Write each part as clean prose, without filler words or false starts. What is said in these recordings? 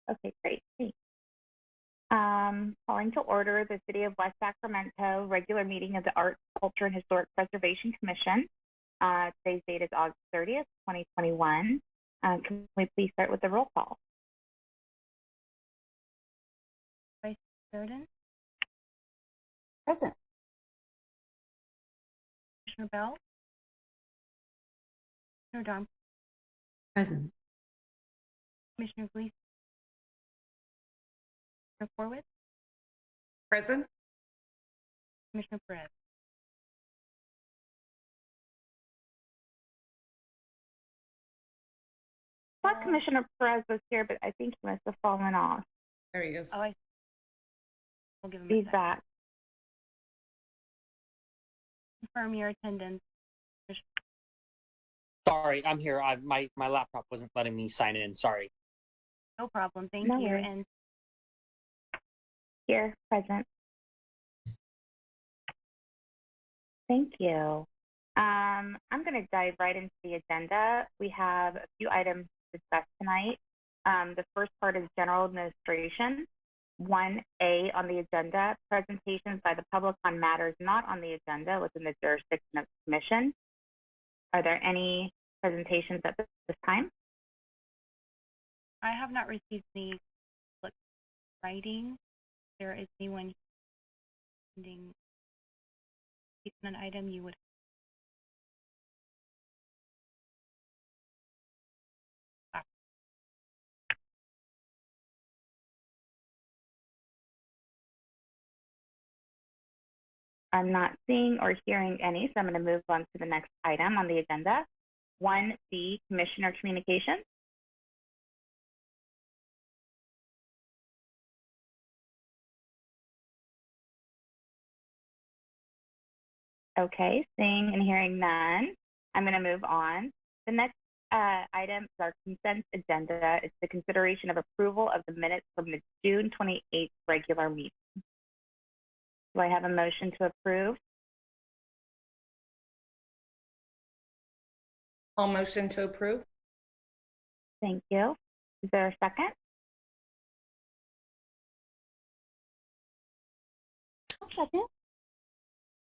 Okay, great. Thanks. Calling to order the City of West Sacramento regular meeting of the Arts, Culture, and Historic Preservation Commission. Today's date is August 30th, 2021. Can we please start with the roll call? Vice Sheridan? Present. Commissioner Bell? Commissioner Dom? Present. Commissioner Gleason? Commissioner Corwitz? Present. Commissioner Perez? I thought Commissioner Perez was here, but I think he must have fallen off. There he is. Oh, we'll give him He's a second. back. Confirm your attendance. Sorry, I'm here. My laptop wasn't letting me sign in. Sorry. No problem. Thank No you. worries. And Here, present. Thank you. I'm going to dive right into the agenda. We have a few items to discuss tonight. The first part is general administration. 1A on the agenda, presentations by the public on matters not on the agenda within the jurisdiction of the Commission. Are there any presentations at this time? I have not received any writing. There is anyone sending an item you would. I'm not seeing or hearing any, so I'm going to move on to the next item on the agenda. 1B, Commissioner Communications. Okay, seeing and hearing none, I'm going to move on. The next item is our consent agenda. It's the consideration of approval of the minutes from the June 28th regular meeting. Do I have a motion to approve? All motion to approve. Thank you. Is there a second? I'll second.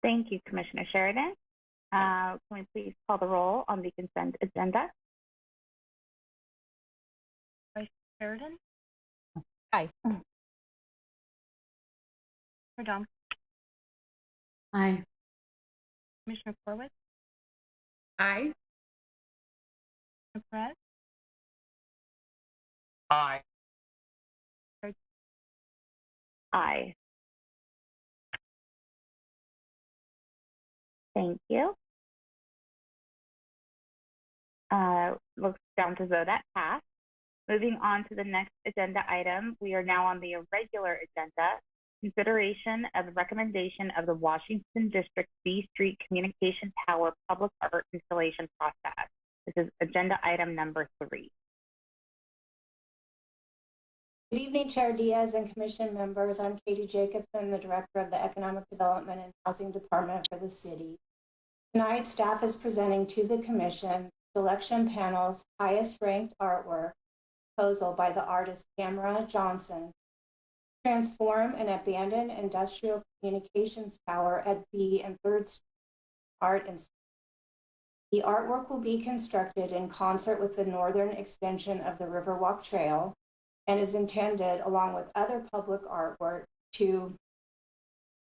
Thank you, Commissioner Sheridan. Can we please call the roll on the consent agenda? Vice Sheridan? Aye. Commissioner Dom? Aye. Commissioner Corwitz? Aye. Commissioner Perez? Aye. Aye. Thank you. Looks down to though that passed. Moving on to the next agenda item, we are now on the irregular agenda, consideration of the recommendation of the Washington District B Street Communication Tower Public Art Installation Process. This is agenda item number 3. Good evening, Chair Diaz and Commission members. I'm Katie Jacobson, the Director of the Economic Development and Housing Department for the city. Tonight, staff is presenting to the Commission selection panel's highest ranked artwork proposal by the artist Tamara Johnson to transform an abandoned industrial communications tower at B and 3rd Street Art Institute. The artwork will be constructed in concert with the northern extension of the Riverwalk Trail and is intended, along with other public artwork, to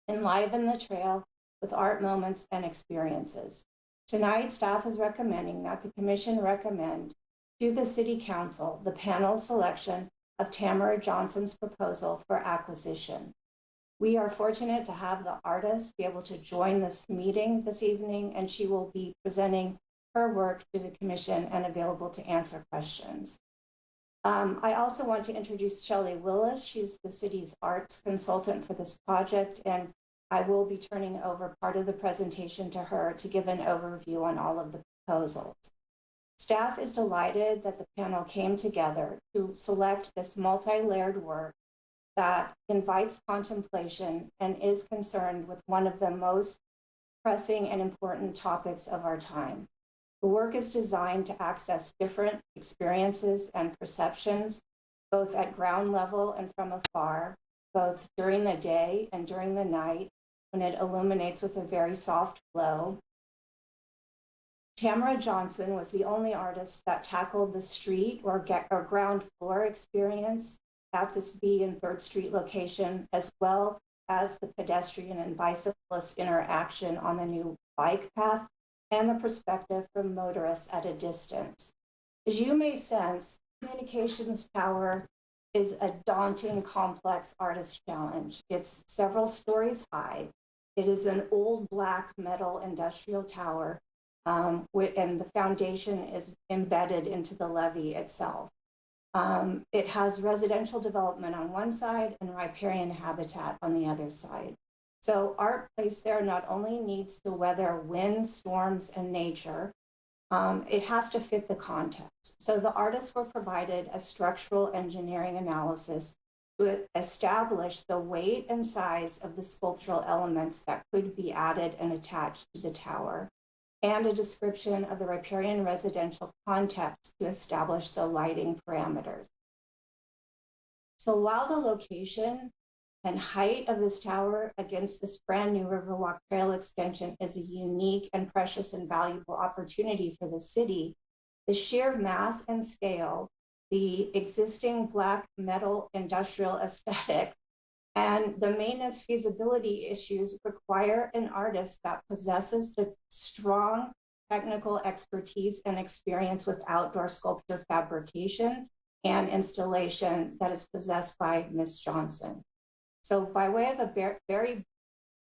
enliven the trail with art moments and experiences. Tonight, staff is recommending that the Commission recommend to the City Council the panel selection of Tamara Johnson's proposal for acquisition. We are fortunate to have the artist be able to join this meeting this evening, and she will be presenting her work to the Commission and available to answer questions. I also want to introduce Shelley Willis. She's the city's arts consultant for this project, and I will be turning over part of the presentation to her to give an overview on all of the proposals. Staff is delighted that the panel came together to select this multi-layered work that invites contemplation and is concerned with one of the most pressing and important topics of our time. The work is designed to access different experiences and perceptions both at ground level and from afar, both during the day and during the night, when it illuminates with a very soft glow. Tamara Johnson was the only artist that tackled the street or ground floor experience at this B and 3rd Street location, as well as the pedestrian and bicyclist interaction on the new bike path and the perspective from motorists at a distance. As you may sense, Communications Tower is a daunting, complex artist challenge. It's several stories high. It is an old black metal industrial tower, and the foundation is embedded into the levee itself. It has residential development on one side and riparian habitat on the other side. So art placed there not only needs to weather wind, storms, and nature, it has to fit the context. So the artists were provided a structural engineering analysis to establish the weight and size of the sculptural elements that could be added and attached to the tower, and a description of the riparian residential context to establish the lighting parameters. So while the location and height of this tower against this brand new Riverwalk Trail extension is a unique and precious and valuable opportunity for the city, the sheer mass and scale, the existing black metal industrial aesthetic, and the maintenance feasibility issues require an artist that possesses the strong technical expertise and experience with outdoor sculpture fabrication and installation that is possessed by Ms. Johnson. So by way of a very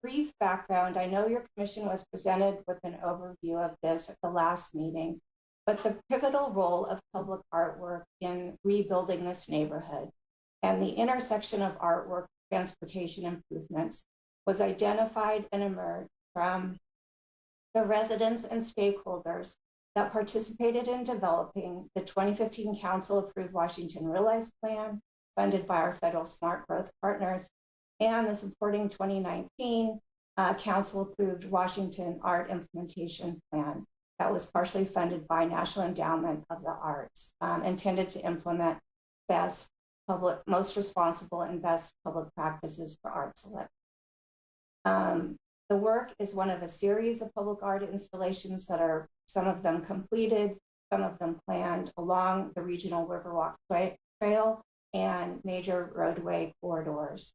brief background, I know your commission was presented with an overview of this at the last meeting, but the pivotal role of public artwork in rebuilding this neighborhood and the intersection of artwork, transportation improvements was identified and emerged from the residents and stakeholders that participated in developing the 2015 Council-approved Washington Realize Plan, funded by our federal Smart Growth partners, and the supporting 2019 Council-approved Washington Art Implementation Plan that was partially funded by National Endowment of the Arts, intended to implement most responsible and best public practices for art selection. The work is one of a series of public art installations that are some of them completed, some of them planned along the regional Riverwalk Trail and major roadway corridors.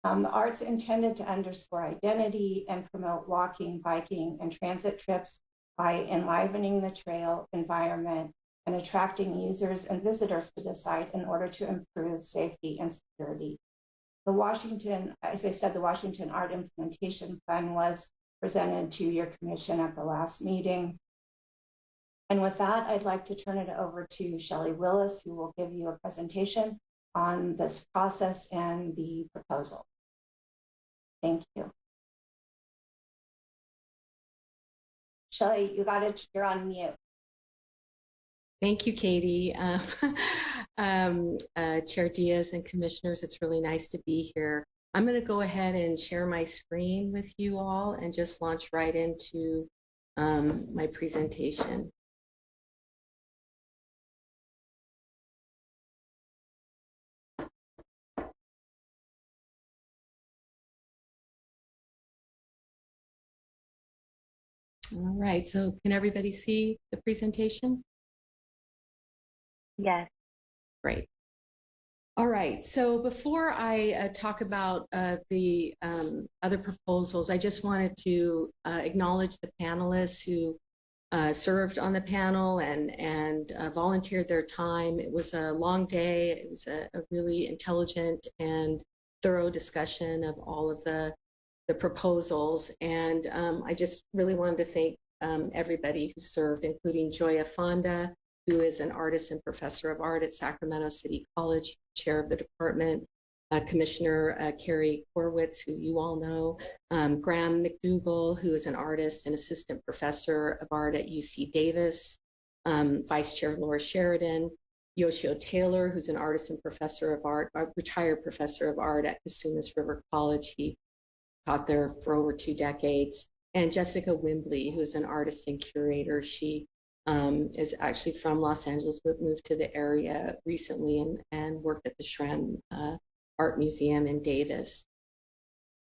The art's intended to underscore identity and promote walking, biking, and transit trips by enlivening the trail environment and attracting users and visitors to the site in order to improve safety and security. The Washington, as I said, the Washington Art Implementation Plan was presented to your commission at the last meeting. And with that, I'd like to turn it over to Shelley Willis, who will give you a presentation on this process and the proposal. Thank you. Shelley, you got it, you're on mute. Thank you, Katie. Chair Diaz and commissioners, it's really nice to be here. I'm going to go ahead and share my screen with you all and just launch right into my presentation. All right, so can everybody see the presentation? Yes. Great. All right, so before I talk about the other proposals, I just wanted to acknowledge the panelists who served on the panel and volunteered their time. It was a long day. It was a really intelligent and thorough discussion of all of the proposals. And I just really wanted to thank everybody who served, including Joya Fonda, who is an artist and professor of art at Sacramento City College, chair of the department, Commissioner Carrie Horwitz, who you all know, Graham McDougall, who is an artist and assistant professor of art at UC Davis, Vice Chair Laura Sheridan, Yoshio Taylor, who's an artist and professor of art, a retired professor of art at Casumas River College. He taught there for over 2 decades, and Jessica Wimbley, who is an artist and curator. She is actually from Los Angeles, but moved to the area recently and worked at the Shrem Art Museum in Davis.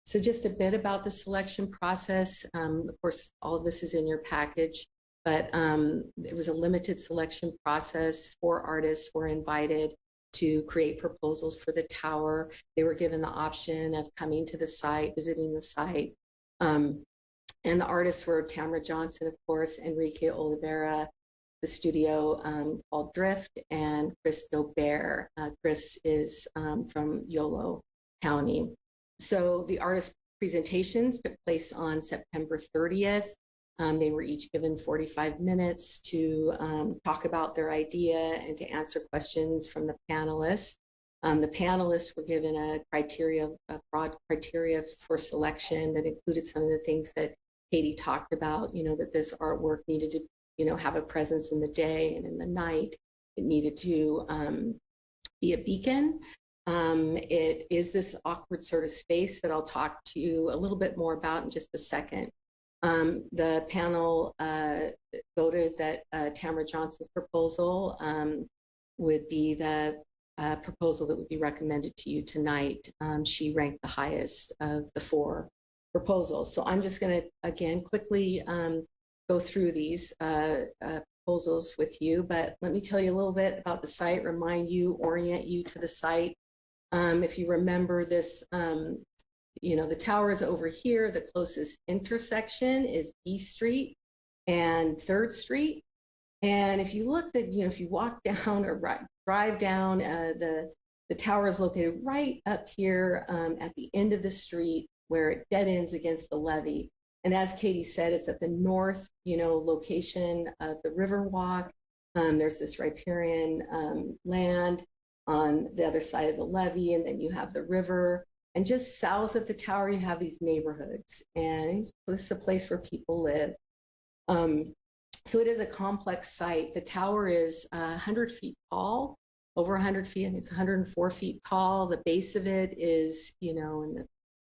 So just a bit about the selection process. Of course, all of this is in your package, but it was a limited selection process. 4 artists were invited to create proposals for the tower. They were given the option of coming to the site, visiting the site. And the artists were Tamara Johnson, of course, Enrique Oliveira, the studio called Drift, and Chris Dobert. Chris is from Yolo County. So the artist presentations took place on September 30th. They were each given 45 minutes to talk about their idea and to answer questions from the panelists. The panelists were given a broad criteria for selection that included some of the things that Katie talked about, that this artwork needed to, have a presence in the day and in the night. It needed to be a beacon. It is this awkward sort of space that I'll talk to you a little bit more about in just a second. The panel voted that Tamara Johnson's proposal would be the proposal that would be recommended to you tonight. She ranked the highest of the 4 proposals. So I'm just going to, again, quickly go through these proposals with you, but let me tell you a little bit about the site, orient you to the site. If you remember this, the tower is over here. The closest intersection is B Street and 3rd Street. And if you look at, if you walk down or drive down, the tower is located right up here at the end of the street where it dead ends against the levee. And as Katie said, it's at the north, location of the Riverwalk. There's this riparian land on the other side of the levee, and then you have the river. And just south of the tower, you have these neighborhoods, and this is a place where people live. So it is a complex site. The tower is 100 feet tall, over 100 feet, and it's 104 feet tall. The base of it is,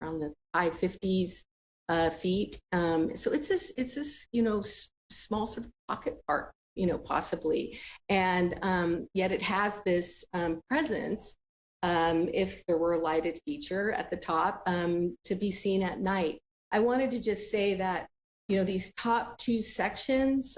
around the high 50s feet. So it's this, small sort of pocket park, possibly. And yet it has this presence, if there were a lighted feature at the top, to be seen at night. I wanted to just say that, these top 2 sections,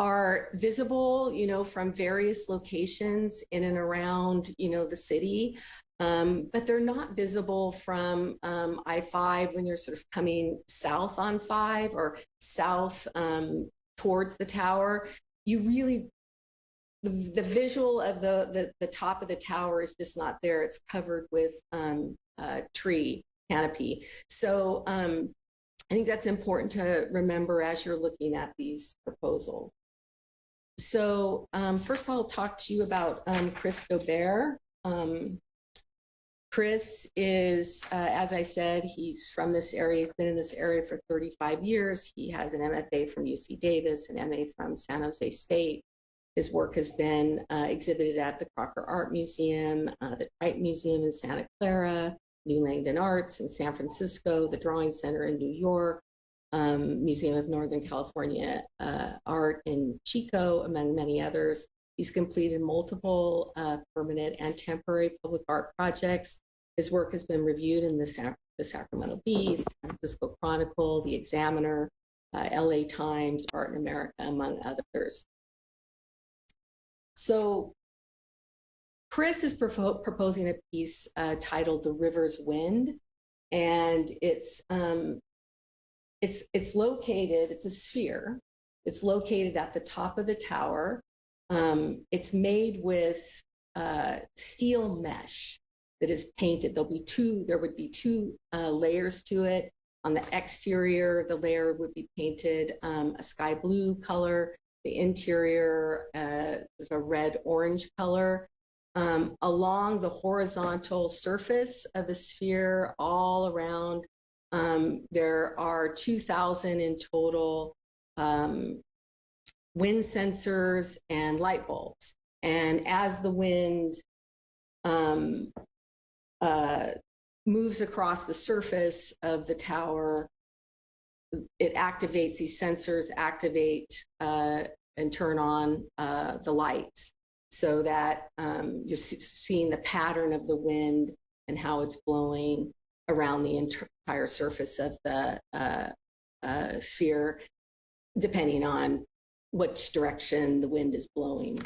are visible, from various locations in and around, the city. But they're not visible from I-5 when you're sort of coming south on 5 or south towards the tower. You really, the visual of the top of the tower is just not there. It's covered with tree canopy. So I think that's important to remember as you're looking at these proposals. So first I'll talk to you about Chris Dobert. Chris is, as I said, he's from this area. He's been in this area for 35 years. He has an MFA from UC Davis, an MA from San Jose State. His work has been exhibited at the Crocker Art Museum, the Triton Museum in Santa Clara, New Langdon Arts in San Francisco, the Drawing Center in New York, Museum of Northern California Art in Chico, among many others. He's completed multiple permanent and temporary public art projects. His work has been reviewed in the Sacramento Bee, the San Francisco Chronicle, the Examiner, LA Times, Art in America, among others. So Chris is proposing a piece titled "The River's Wind," and it's located. It's a sphere. It's located at the top of the tower. It's made with steel mesh that is painted. There would be two layers to it. On the exterior, the layer would be painted a sky blue color. The interior, a red-orange color. Along the horizontal surface of the sphere, all around, there are 2,000 in total wind sensors and light bulbs. And as the wind moves across the surface of the tower, it activates, these sensors activate and turn on the lights so that you're seeing the pattern of the wind and how it's blowing around the entire surface of the sphere, depending on which direction the wind is blowing.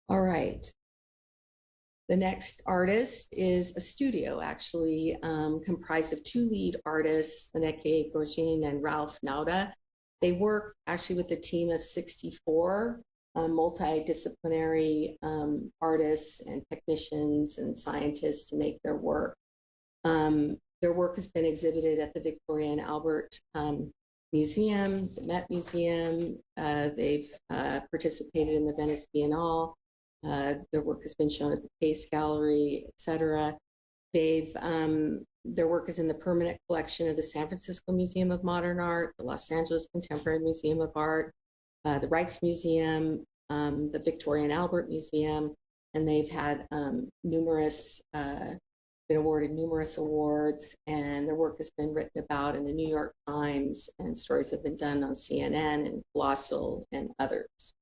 All right. The next artist is a studio, actually comprised of 2 lead artists, Lenneke Gorgin and Ralph Nauda. They work actually with a team of 64 multidisciplinary artists and technicians and scientists to make their work. Their work has been exhibited at the Victoria and Albert Museum, the Met Museum. They've participated in the Venice Biennale. Their work has been shown at the Pace Gallery, etc. Their work is in the permanent collection of the San Francisco Museum of Modern Art, the Los Angeles Contemporary Museum of Art, the Rijksmuseum, the Victoria and Albert Museum, and they've had been awarded numerous awards, and their work has been written about in the New York Times, and stories have been done on CNN and Colossal and others.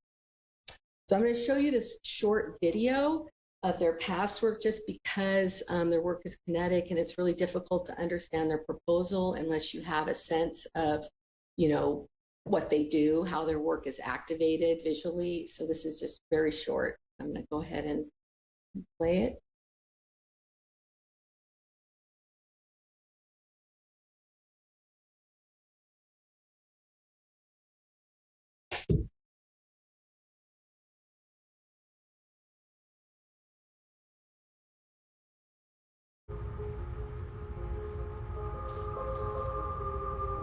So I'm going to show you this short video of their past work just because their work is kinetic and it's really difficult to understand their proposal unless you have a sense of, what they do, how their work is activated visually. So this is just very short. I'm going to go ahead and play it.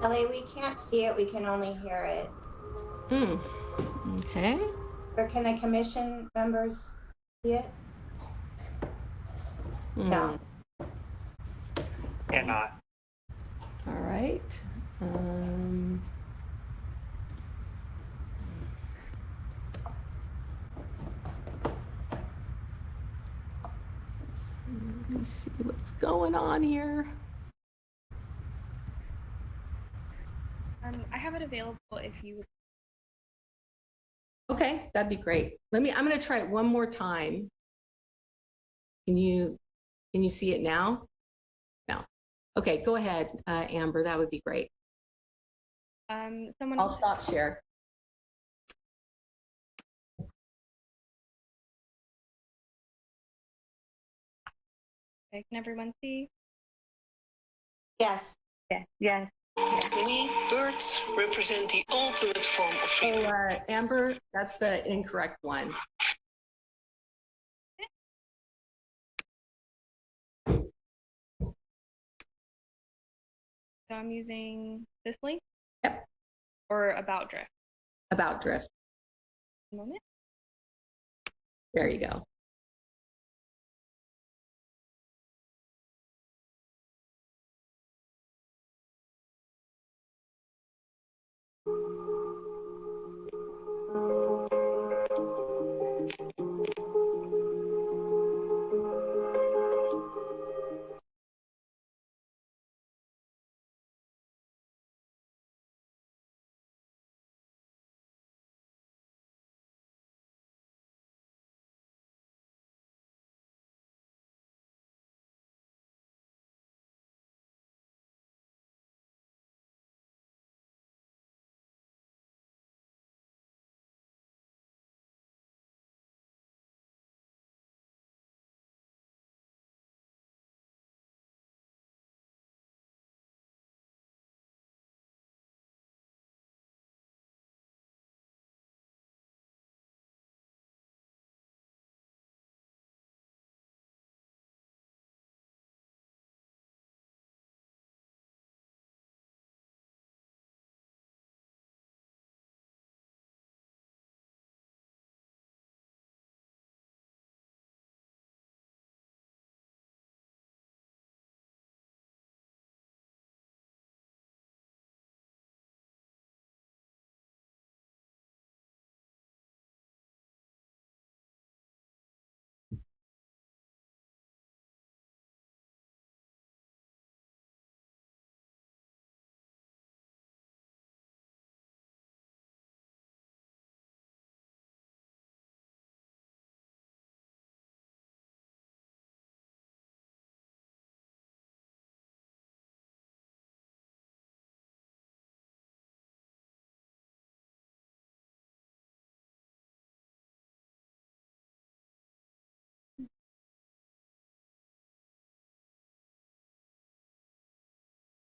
Ellie, we can't see it, we can only hear it. Okay. Or can the commission members see it? No. Cannot. All right. Let me see what's going on here. I have it available if you would. Okay, that'd be great. I'm going to try it one more time. Can you see it now? No. Okay, go ahead, Amber. That would be great. I'll stop share. Okay, can everyone see? Yes. Yes. To me, birds represent the ultimate form of freedom. So, Amber, that's the incorrect one. So I'm using this link? Yep. Or About Drift? About Drift. A moment. There you go.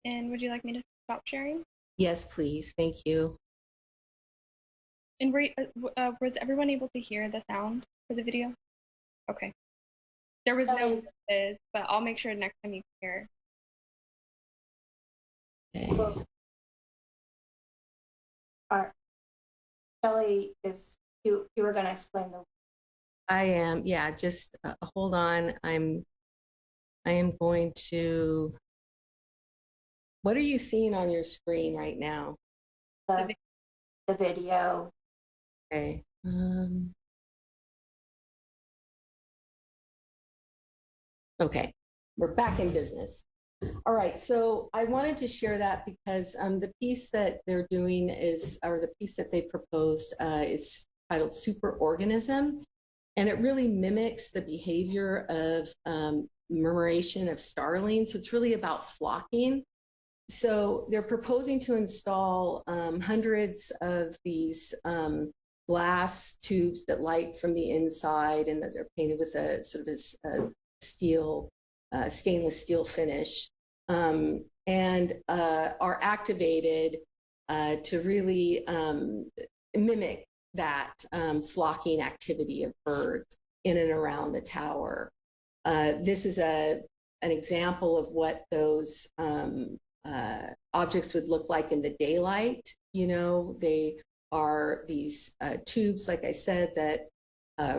And would you like me to stop sharing? Yes, please. Thank you. And was everyone able to hear the sound for the video? Okay. There was no voices, but I'll make sure next time you can hear. Okay. Well, Shelley, you were going to explain the. I am, yeah, just hold on. I am going to, what are you seeing on your screen right now? The video. Okay. Okay, we're back in business. All right, so I wanted to share that because the piece that they're doing is, or the piece that they proposed is titled Superorganism, and it really mimics the behavior of murmuration of starlings. So it's really about flocking. So they're proposing to install hundreds of these glass tubes that light from the inside, and that they're painted with a sort of a steel, stainless steel finish, and are activated to really mimic that flocking activity of birds in and around the tower. This is an example of what those objects would look like in the daylight. You know, they are these tubes, like I said, that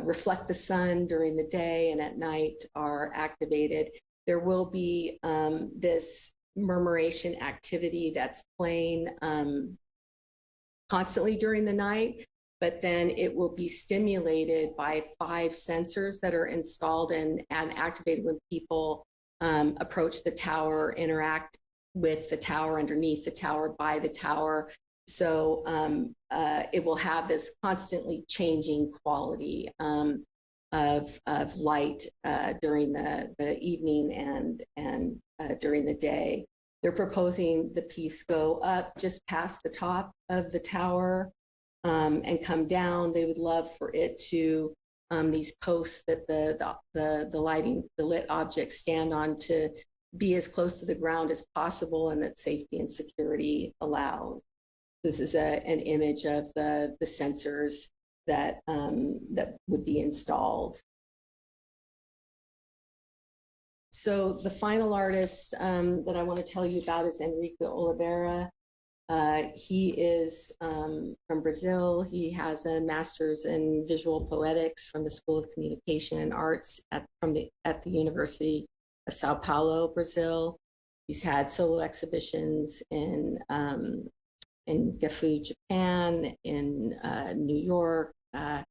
reflect the sun during the day and at night are activated. There will be this murmuration activity that's playing constantly during the night, but then it will be stimulated by 5 sensors that are installed and activated when people approach the tower, interact with the tower, underneath the tower, by the tower. So it will have this constantly changing quality of light during the evening and during the day. They're proposing the piece go up just past the top of the tower and come down. They would love for it to these posts that the lit objects stand on to be as close to the ground as possible, and that safety and security allows. This is an image of the sensors that would be installed. So the final artist that I want to tell you about is Enrique Oliveira. He is from Brazil. He has a master's in visual poetics from the School of Communication and Arts at the University of Sao Paulo, Brazil. He's had solo exhibitions in Gifu, Japan, in New York, at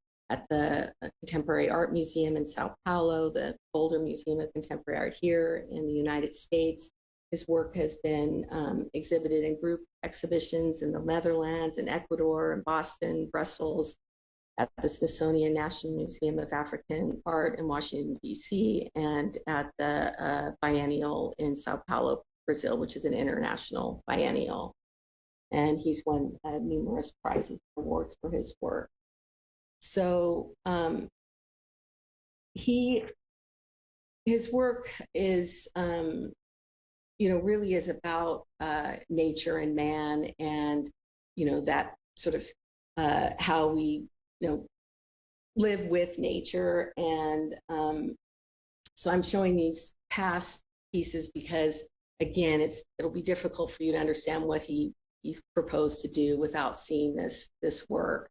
the Contemporary Art Museum in Sao Paulo, the Boulder Museum of Contemporary Art here in the United States. His work has been exhibited in group exhibitions in the Netherlands, in Ecuador, in Boston, Brussels, at the Smithsonian National Museum of African Art in Washington, D.C., and at the biennial in Sao Paulo, Brazil, which is an international biennial. And he's won numerous prizes and awards for his work. So his work is, really is about nature and man, and that sort of how we live with nature. And so I'm showing these past pieces because, again, it'll be difficult for you to understand what he's proposed to do without seeing this work.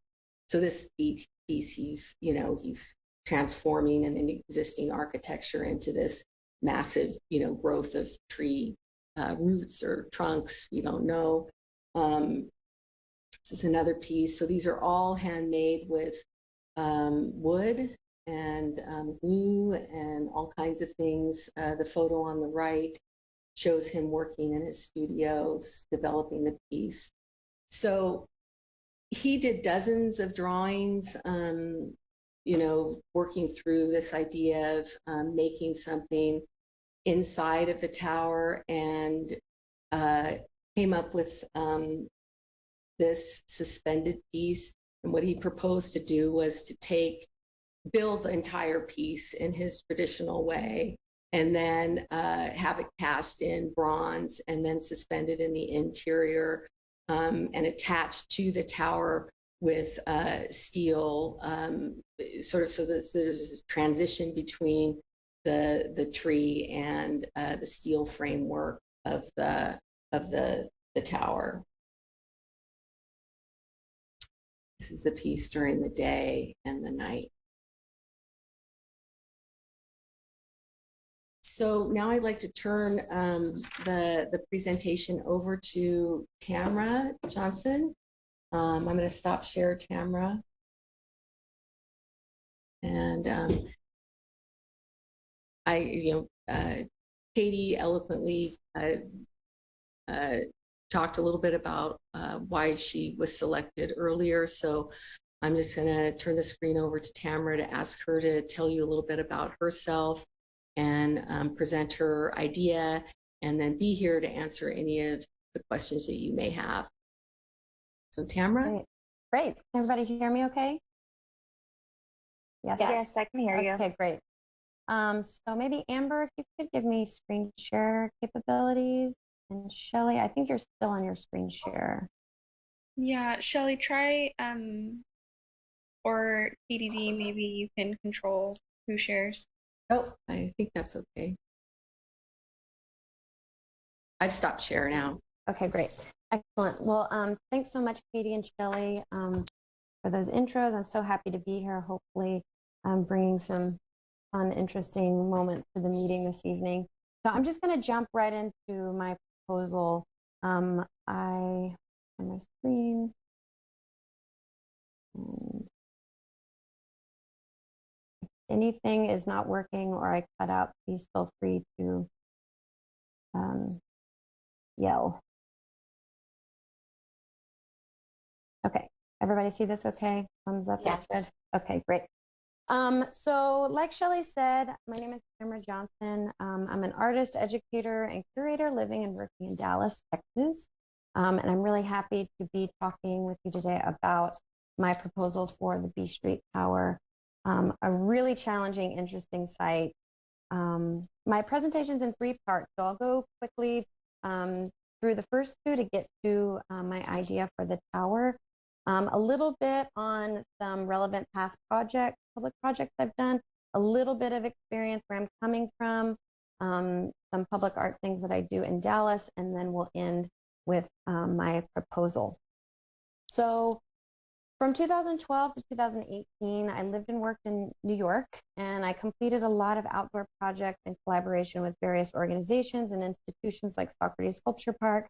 So this piece, he's transforming an existing architecture into this massive, growth of tree roots or trunks. We don't know. This is another piece. So these are all handmade with wood and glue and all kinds of things. The photo on the right shows him working in his studios, developing the piece. So he did dozens of drawings, working through this idea of making something inside of the tower, and came up with this suspended piece. And what he proposed to do was to build the entire piece in his traditional way and then have it cast in bronze and then suspended in the interior and attached to the tower with steel, sort of so that there's this transition between the tree and the steel framework of the tower. This is the piece during the day and the night. So now I'd like to turn the presentation over to Tamara Johnson. I'm going to stop share, Tamara. And Katie eloquently talked a little bit about why she was selected earlier. So I'm just going to turn the screen over to Tamara to ask her to tell you a little bit about herself and present her idea, and then be here to answer any of the questions that you may have. So Tamara? Great. Can everybody hear me okay? Yes, I can hear you. Okay, great. So maybe Amber, if you could give me screen share capabilities, and Shelly, I think you're still on your screen share. Yeah, Shelly, try or KDD, maybe you can control who shares. Oh, I think that's okay. I've stopped share now. Okay, great. Excellent. Well, thanks so much, Katie and Shelly, for those intros. I'm so happy to be here. Hopefully, I'm bringing some fun, interesting moments to the meeting this evening. So I'm just going to jump right into my proposal. I on my screen. And if anything is not working or I cut out, please feel free to yell. Okay, everybody see this okay? Thumbs up, Yes. that's good. Okay, great. So like Shelly said, my name is Tamara Johnson. I'm an artist, educator, and curator living and working in Dallas, Texas. And I'm really happy to be talking with you today about my proposal for the B Street Tower, a really challenging, interesting site. My presentation's in 3 parts, so I'll go quickly through the first 2 to get to my idea for the tower. A little bit on some relevant past public projects I've done, a little bit of experience where I'm coming from, some public art things that I do in Dallas, and then we'll end with my proposal. So from 2012 to 2018, I lived and worked in New York, and I completed a lot of outdoor projects in collaboration with various organizations and institutions like Socrates Sculpture Park,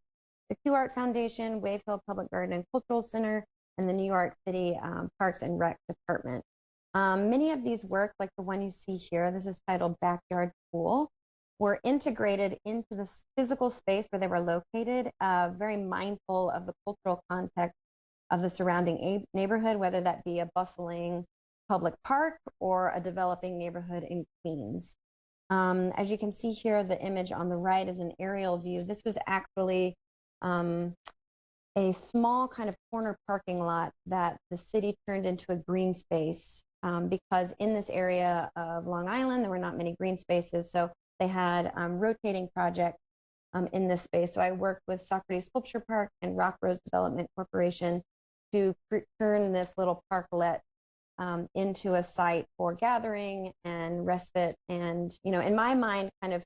the Q Art Foundation, Wave Hill Public Garden and Cultural Center, and the New York City Parks and Rec Department. Many of these works, like the one you see here, this is titled Backyard Pool, were integrated into the physical space where they were located, very mindful of the cultural context of the surrounding neighborhood, whether that be a bustling public park or a developing neighborhood in Queens. As you can see here, the image on the right is an aerial view. This was actually a small kind of corner parking lot that the city turned into a green space because in this area of Long Island, there were not many green spaces. So they had rotating projects in this space. So I worked with Socrates Sculpture Park and Rock Rose Development Corporation to turn this little parklet into a site for gathering and respite. And, you know, in my mind, kind of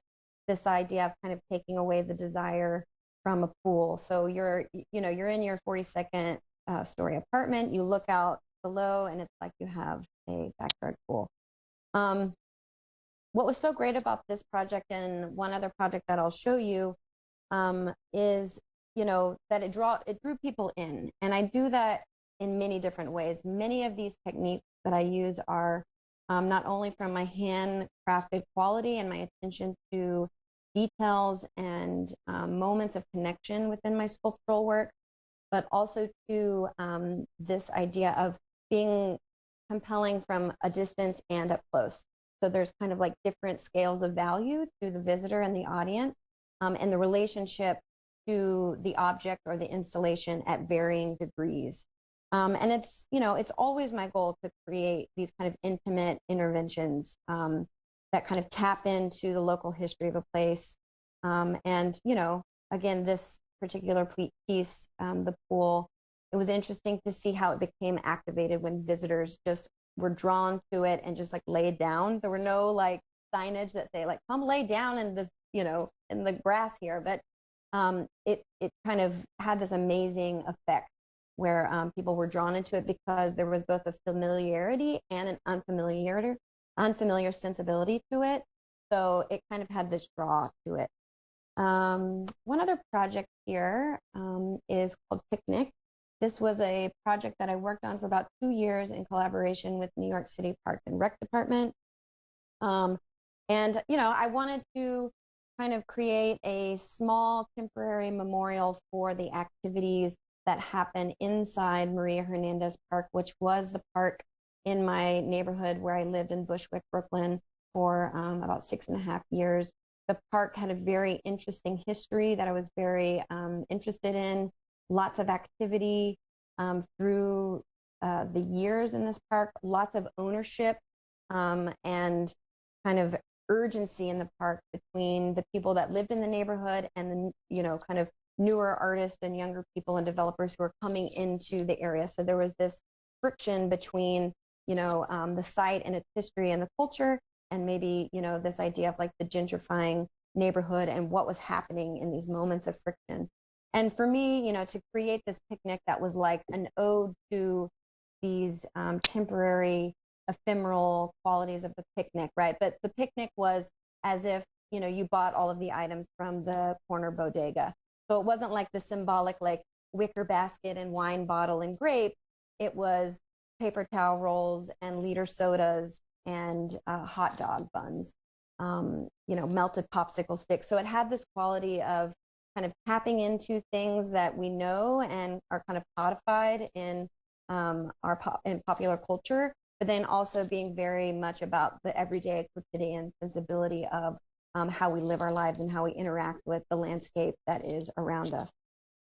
this idea of kind of taking away the desire from a pool. So you're in your 42nd story apartment, you look out below and it's like you have a backyard pool. What was so great about this project and one other project that I'll show you is, you know, that it drew people in. And I do that in many different ways. Many of these techniques that I use are not only from my handcrafted quality and my attention to details and moments of connection within my sculptural work, but also to this idea of being compelling from a distance and up close. So there's kind of like different scales of value to the visitor and the audience, and the relationship to the object or the installation at varying degrees. And it's, you know, it's always my goal to create these kind of intimate interventions that kind of tap into the local history of a place. And, you know, again, this particular piece, the pool, it was interesting to see how it became activated when visitors just were drawn to it and just like laid down. There were no like signage that say like, come lay down in this, you know, in the grass here. But it kind of had this amazing effect where people were drawn into it because there was both a familiarity and an unfamiliar sensibility to it. So it kind of had this draw to it. One other project here is called Picnic. This was a project that I worked on for about 2 years in collaboration with New York City Parks and Rec Department. And, you know, I wanted to kind of create a small temporary memorial for the activities that happen inside Maria Hernandez Park, which was the park in my neighborhood where I lived in Bushwick, Brooklyn for about 6.5 years. The park had a very interesting history that I was very interested in. Lots of activity through the years in this park, lots of ownership and kind of urgency in the park between the people that lived in the neighborhood and the, you know, kind of newer artists and younger people and developers who are coming into the area. So there was this friction between, you know, the site and its history and the culture, and maybe, you know, this idea of like the gentrifying neighborhood and what was happening in these moments of friction. And for me, you know, to create this picnic that was like an ode to these temporary, ephemeral qualities of the picnic, right? But the picnic was as if, you know, you bought all of the items from the corner bodega. So it wasn't like the symbolic, like wicker basket and wine bottle and grape. It was paper towel rolls and liter sodas and hot dog buns, you know, melted popsicle sticks. So it had this quality of kind of tapping into things that we know and are kind of codified in in popular culture, but then also being very much about the everyday quotidian sensibility of how we live our lives and how we interact with the landscape that is around us.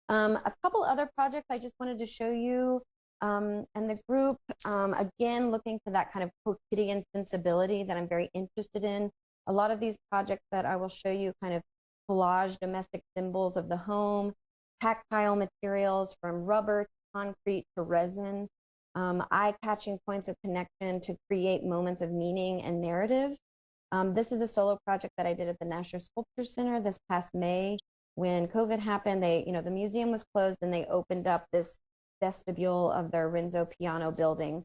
A couple other projects I just wanted to show you. And the group, again, looking to that kind of quotidian sensibility that I'm very interested in. A lot of these projects that I will show you kind of collage domestic symbols of the home, tactile materials from rubber to concrete to resin, eye-catching points of connection to create moments of meaning and narrative. This is a solo project that I did at the National Sculpture Center this past May. When COVID happened, they, you know, the museum was closed and they opened up this vestibule of their Renzo Piano building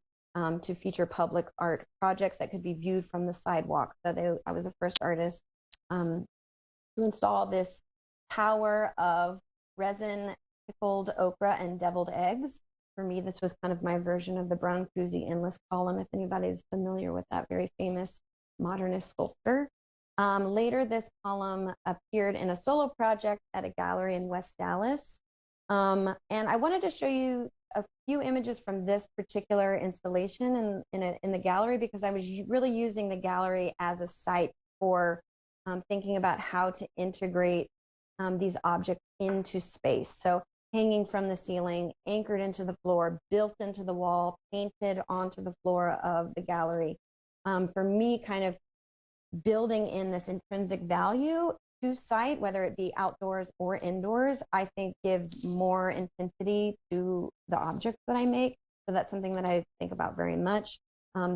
to feature public art projects that could be viewed from the sidewalk. So I was the first artist to install this tower of resin pickled okra and deviled eggs. For me, this was kind of my version of the Brancusi endless column, if anybody's familiar with that very famous modernist sculptor. Later, this column appeared in a solo project at a gallery in West Dallas. And I wanted to show you a few images from this particular installation in the gallery, because I was really using the gallery as a site for thinking about how to integrate these objects into space. So hanging from the ceiling, anchored into the floor, built into the wall, painted onto the floor of the gallery. For me, kind of building in this intrinsic value to site, whether it be outdoors or indoors, I think gives more intensity to the objects that I make. So that's something that I think about very much.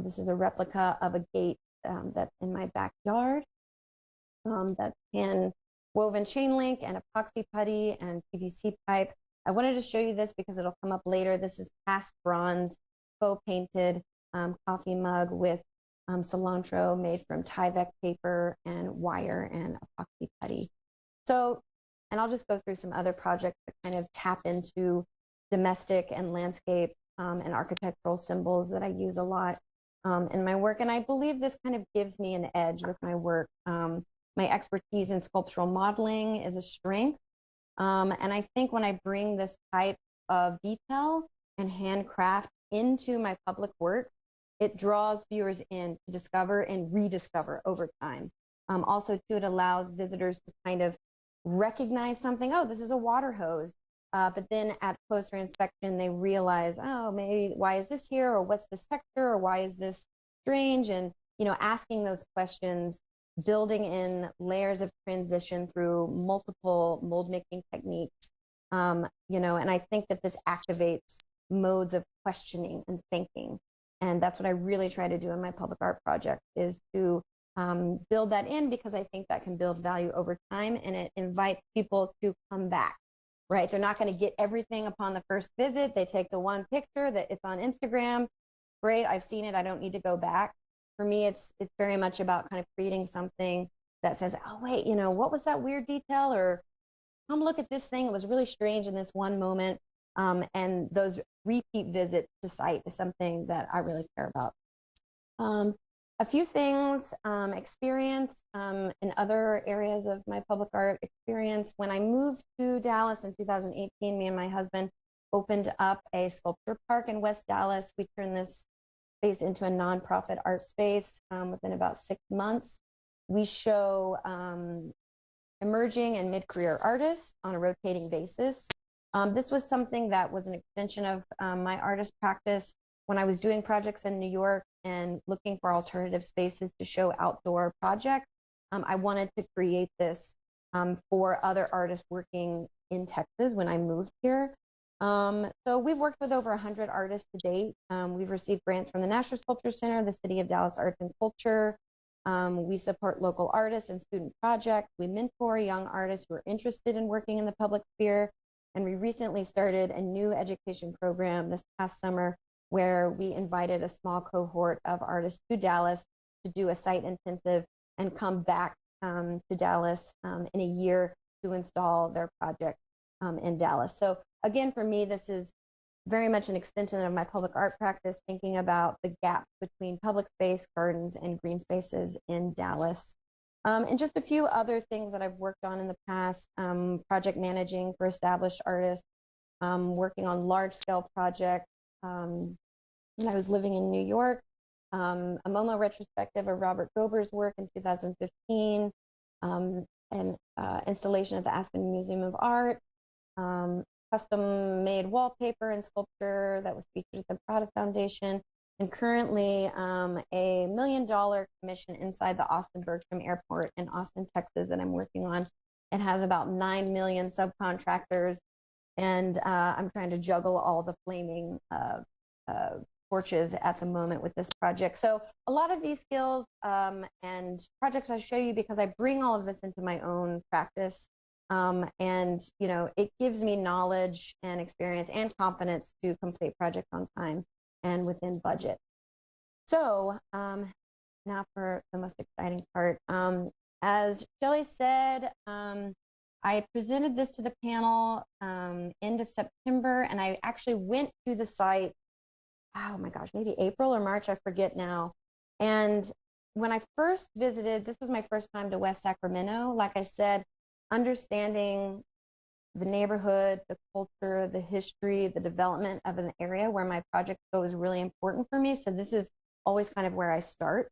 This is a replica of a gate that's in my backyard. That's hand woven chain link and epoxy putty and PVC pipe. I wanted to show you this because it'll come up later. This is cast bronze, faux painted coffee mug with cilantro made from Tyvek paper and wire and epoxy putty. So, and I'll just go through some other projects that kind of tap into domestic and landscape and architectural symbols that I use a lot in my work. And I believe this kind of gives me an edge with my work. My expertise in sculptural modeling is a strength. And I think when I bring this type of detail and handcraft into my public work, it draws viewers in to discover and rediscover over time. Also, too, it allows visitors to kind of recognize something. Oh, this is a water hose. But then at closer inspection, they realize, oh, maybe why is this here? Or what's this texture? Or why is this strange? And asking those questions, building in layers of transition through multiple mold making techniques, and I think that this activates modes of questioning and thinking. And that's what I really try to do in my public art project, is to build that in, because I think that can build value over time, and it invites people to come back, right? They're not going to get everything upon the first visit. They take the one picture that it's on Instagram. Great, I've seen it. I don't need to go back. For me, it's very much about kind of creating something that says, oh, wait, what was that weird detail? Or come look at this thing. It was really strange in this one moment. And those repeat visits to site is something that I really care about. A few things, experience in other areas of my public art experience. When I moved to Dallas in 2018, me and my husband opened up a sculpture park in West Dallas. We turned this space into a nonprofit art space within about 6 months. We show emerging and mid-career artists on a rotating basis. This was something that was an extension of my artist practice when I was doing projects in New York and looking for alternative spaces to show outdoor projects. I wanted to create this for other artists working in Texas when I moved here. So we've worked with over 100 artists to date. We've received grants from the National Sculpture Center, the City of Dallas Arts and Culture. We support local artists and student projects. We mentor young artists who are interested in working in the public sphere. And we recently started a new education program this past summer, where we invited a small cohort of artists to Dallas to do a site intensive and come back to Dallas in a year to install their project in Dallas. So again, for me, this is very much an extension of my public art practice, thinking about the gap between public space, gardens, and green spaces in Dallas. And just a few other things that I've worked on in the past: project managing for established artists, working on large-scale projects. When I was living in New York, a MoMA retrospective of Robert Gober's work in 2015, and installation at the Aspen Museum of Art, custom-made wallpaper and sculpture that was featured at the Prada Foundation, and currently a $1 million commission inside the Austin Bergstrom Airport in Austin, Texas, that I'm working on. It has about 9 million subcontractors, and I'm trying to juggle all the flaming torches at the moment with this project. So a lot of these skills and projects I show you because I bring all of this into my own practice. And it gives me knowledge and experience and confidence to complete projects on time and within budget. So now for the most exciting part. As Shelley said, I presented this to the panel end of September, and I actually went to the site, oh my gosh, maybe April or March, I forget now. And when I first visited, this was my first time to West Sacramento. Like I said, understanding the neighborhood, the culture, the history, the development of an area where my project go is really important for me. So this is always kind of where I start.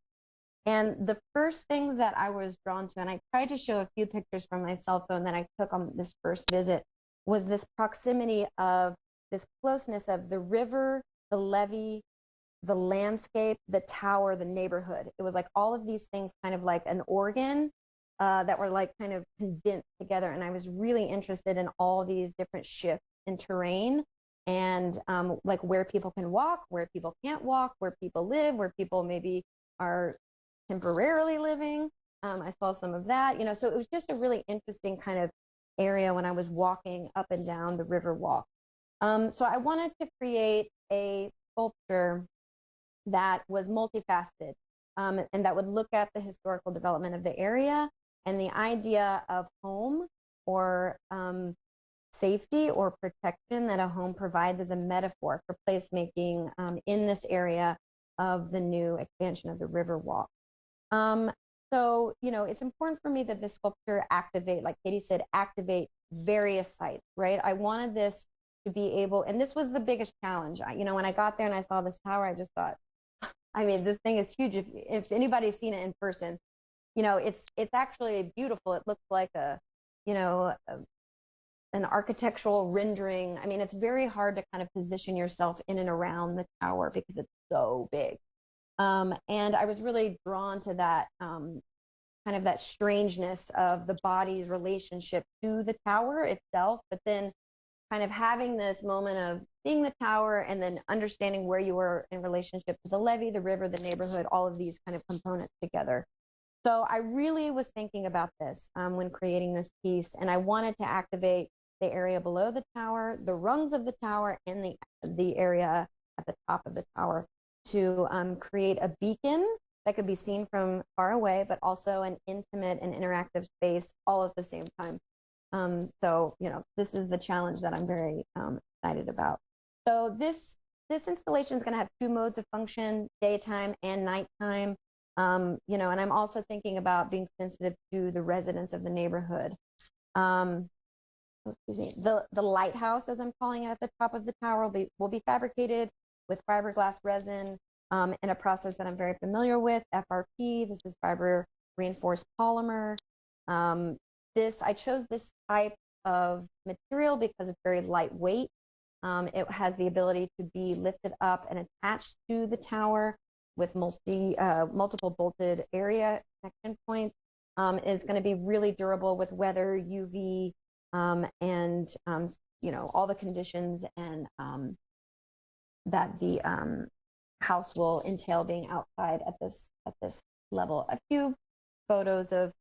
And the first things that I was drawn to, and I tried to show a few pictures from my cell phone that I took on this first visit, was this proximity of this closeness of the river, the levee, the landscape, the tower, the neighborhood. It was like all of these things kind of like an organ that were like kind of condensed together. And I was really interested in all these different shifts in terrain and like where people can walk, where people can't walk, where people live, where people maybe are temporarily living. I saw some of that, so it was just a really interesting kind of area when I was walking up and down the river walk. So I wanted to create a sculpture that was multifaceted and that would look at the historical development of the area and the idea of home or safety or protection that a home provides as a metaphor for placemaking in this area of the new expansion of the Riverwalk. So, it's important for me that this sculpture activate, like Katie said, activate various sites, right? I wanted this to be able, and this was the biggest challenge. When I got there and I saw this tower, I just thought, this thing is huge. If anybody's seen it in person, it's actually beautiful. It looks like an architectural rendering. It's very hard to kind of position yourself in and around the tower because it's so big. And I was really drawn to that kind of that strangeness of the body's relationship to the tower itself, but then kind of having this moment of seeing the tower and then understanding where you were in relationship to the levee, the river, the neighborhood, all of these kind of components together. So I really was thinking about this when creating this piece, and I wanted to activate the area below the tower, the rungs of the tower, and the area at the top of the tower to create a beacon that could be seen from far away, but also an intimate and interactive space all at the same time. So, you know, this is the challenge that I'm very excited about. So this installation is going to have 2 modes of function, daytime and nighttime. You know, and I'm also thinking about being sensitive to the residents of the neighborhood. Excuse me, the lighthouse, as I'm calling it, at the top of the tower will be fabricated with fiberglass resin in a process that I'm very familiar with, FRP. This is fiber reinforced polymer. I chose this type of material because it's very lightweight. It has the ability to be lifted up and attached to the tower with multiple bolted area connection points. Is going to be really durable with weather, UV, and you know, all the conditions and that the house will entail being outside at this level. A few photos of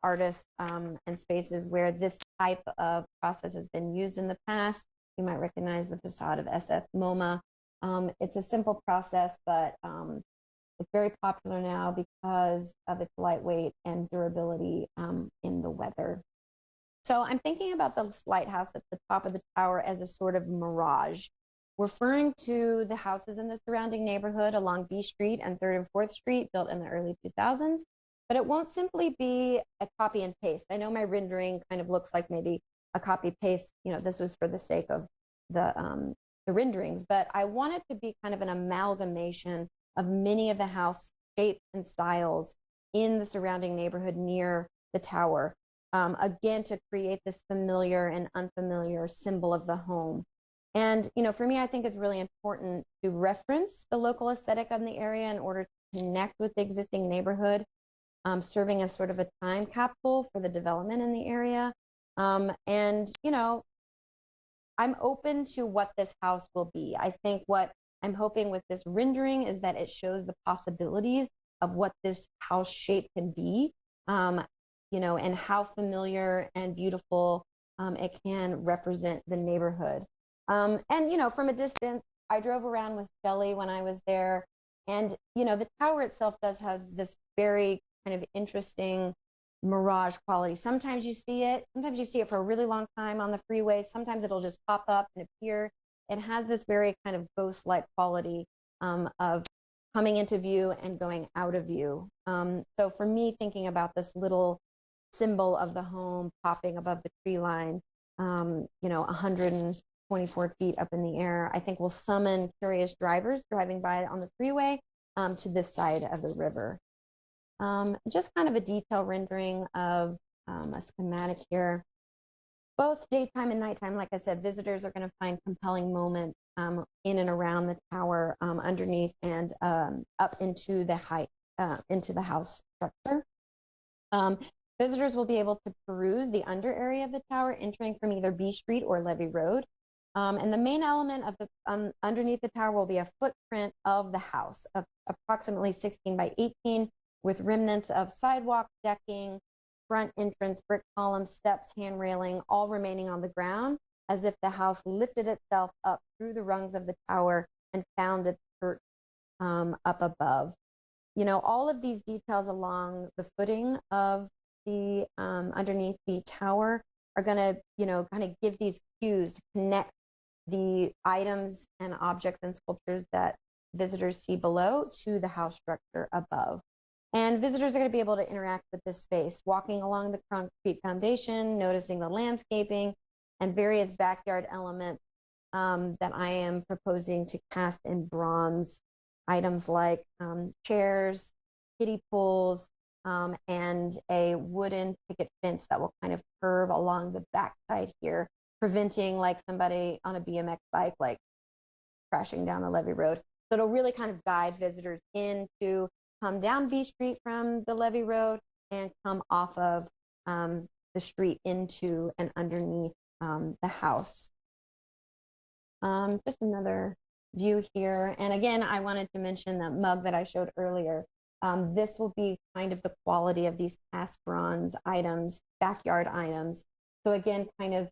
artists and spaces where this type of process has been used in the past. You might recognize the facade of SF MoMA. It's a simple process, but it's very popular now because of its lightweight and durability in the weather. So I'm thinking about this lighthouse at the top of the tower as a sort of mirage, referring to the houses in the surrounding neighborhood along B Street and 3rd and 4th Street, built in the early 2000s. But it won't simply be a copy and paste. I know my rendering kind of looks like maybe a copy paste. You know, this was for the sake of the renderings, but I want it to be kind of an amalgamation of many of the house shapes and styles in the surrounding neighborhood near the tower. Again, to create this familiar and unfamiliar symbol of the home. And, you know, for me, I think it's really important to reference the local aesthetic of the area in order to connect with the existing neighborhood, serving as sort of a time capsule for the development in the area. And, you know, I'm open to what this house will be. I think what I'm hoping with this rendering is that it shows the possibilities of what this house shape can be, you know, and how familiar and beautiful it can represent the neighborhood. And, you know, from a distance, I drove around with Shelley when I was there. And, you know, the tower itself does have this very kind of interesting mirage quality. Sometimes you see it for a really long time on the freeway. Sometimes it'll just pop up and appear. It has this very kind of ghost-like quality of coming into view and going out of view. So for me, thinking about this little symbol of the home popping above the tree line, you know, 124 feet up in the air, I think will summon curious drivers driving by on the freeway to this side of the river. Just kind of a detail rendering of a schematic here. Both daytime and nighttime, like I said, visitors are going to find compelling moments in and around the tower, underneath and up into the house structure. Visitors will be able to peruse the under area of the tower, entering from either B Street or Levee Road. And the main element of the underneath the tower will be a footprint of the house of approximately 16 by 18, with remnants of sidewalk, decking, front entrance, brick columns, steps, hand railing, all remaining on the ground, as if the house lifted itself up through the rungs of the tower and found its perch up above. You know, all of these details along the footing of the underneath the tower are going to, you know, kind of give these cues to connect the items and objects and sculptures that visitors see below to the house structure above. And visitors are going to be able to interact with this space, walking along the concrete foundation, noticing the landscaping and various backyard elements that I am proposing to cast in bronze. Items like chairs, kiddie pools, and a wooden picket fence that will kind of curve along the backside here, preventing like somebody on a BMX bike like crashing down the Levee Road. So it'll really kind of guide visitors in to come down B Street from the Levee Road and come off of the street into and underneath the house. Just another view here. And again, I wanted to mention that mug that I showed earlier. This will be kind of the quality of these cast bronze items, backyard items. So again, kind of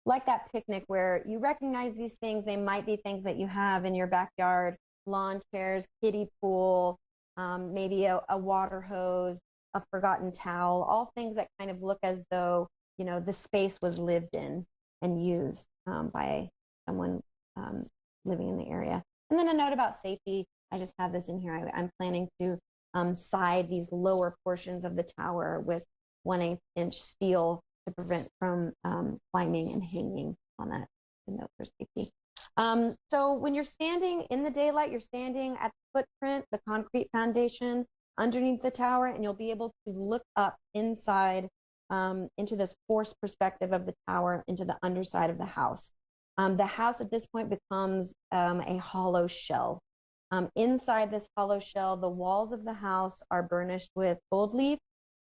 like that picnic where you recognize these things, they might be things that you have in your backyard, lawn chairs, kiddie pool, maybe a water hose, a forgotten towel, all things that kind of look as though, you know, the space was lived in and used by someone living in the area. And then a note about safety. I just have this in here. I'm planning to side these lower portions of the tower with 1/8 inch steel to prevent from climbing and hanging on that, the note for safety. So when you're standing in the daylight, you're standing at the footprint, the concrete foundation underneath the tower, and you'll be able to look up inside into this forced perspective of the tower into the underside of the house. The house at this point becomes a hollow shell. Inside this hollow shell, the walls of the house are burnished with gold leaf,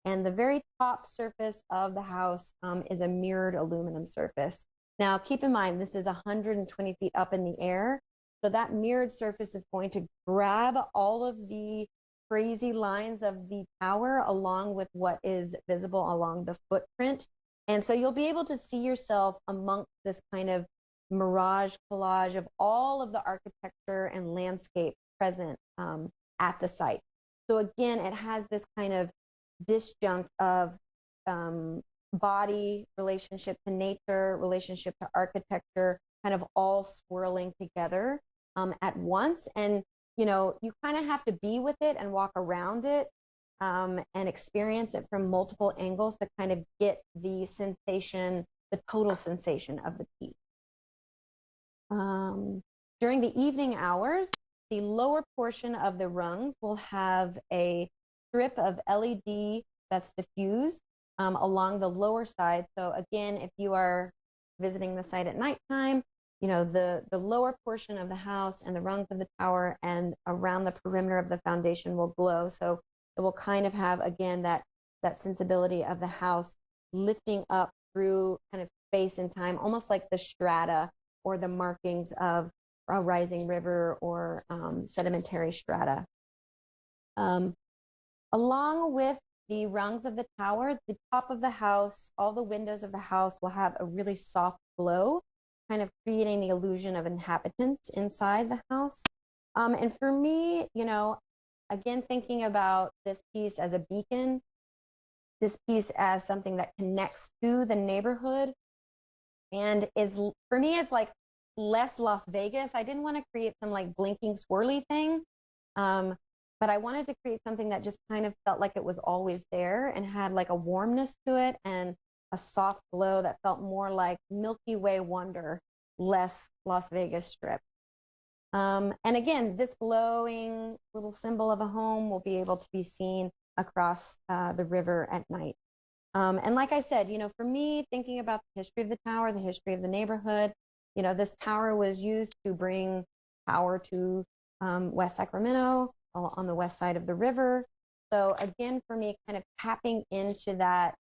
and the very top surface of the house is a mirrored aluminum surface. Now, keep in mind, this is 120 feet up in the air, so that mirrored surface is going to grab all of the crazy lines of the tower along with what is visible along the footprint. And so you'll be able to see yourself amongst this kind of mirage collage of all of the architecture and landscape present at the site. So again, it has this kind of disjunct of body, relationship to nature, relationship to architecture, kind of all swirling together at once. And, you know, you kind of have to be with it and walk around it and experience it from multiple angles to kind of get the sensation, the total sensation of the piece. During the evening hours, the lower portion of the rungs will have a strip of LED that's diffused along the lower side. So again, if you are visiting the site at nighttime, you know, the lower portion of the house and the rungs of the tower and around the perimeter of the foundation will glow. So it will kind of have, again, that sensibility of the house lifting up through kind of space and time, almost like the strata or the markings of a rising river or sedimentary strata. Along with the rungs of the tower, the top of the house, all the windows of the house will have a really soft glow, kind of creating the illusion of inhabitants inside the house. And for me, you know, again, thinking about this piece as a beacon, this piece as something that connects to the neighborhood and is, for me, it's like less Las Vegas. I didn't want to create some like blinking swirly thing. But I wanted to create something that just kind of felt like it was always there and had like a warmness to it and a soft glow that felt more like Milky Way wonder, less Las Vegas Strip. And again, this glowing little symbol of a home will be able to be seen across the river at night. And like I said, you know, for me, thinking about the history of the tower, the history of the neighborhood, you know, this tower was used to bring power to West Sacramento, on the west side of the river. So again, for me, kind of tapping into that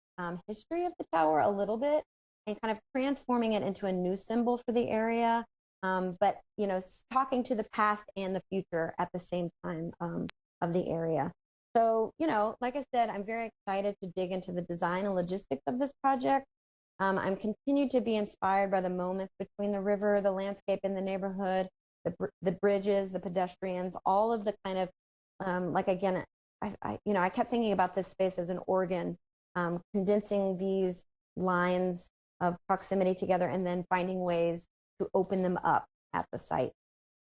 history of the tower a little bit and kind of transforming it into a new symbol for the area. But, you know, talking to the past and the future at the same time of the area. So, you know, like I said, I'm very excited to dig into the design and logistics of this project. I'm continued to be inspired by the moments between the river, the landscape in the neighborhood, the bridges, the pedestrians, all of the kind of, like, again, I kept thinking about this space as an organ, condensing these lines of proximity together and then finding ways to open them up at the site.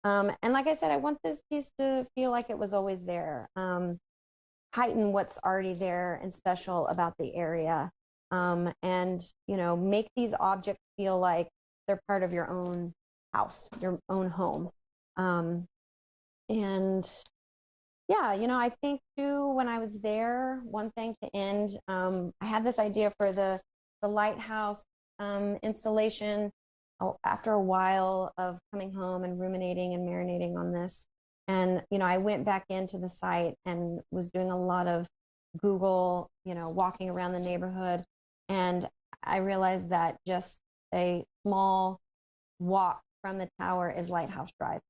And like I said, I want this piece to feel like it was always there, heighten what's already there and special about the area, and, you know, make these objects feel like they're part of your own house, your own home. And yeah, you know, I think too, when I was there, one thing to end, I had this idea for the lighthouse installation. After a while of coming home and ruminating and marinating on this, And, I went back into the site and was doing a lot of Google, walking around the neighborhood. And I realized that just a small walk from the tower is Lighthouse Drive.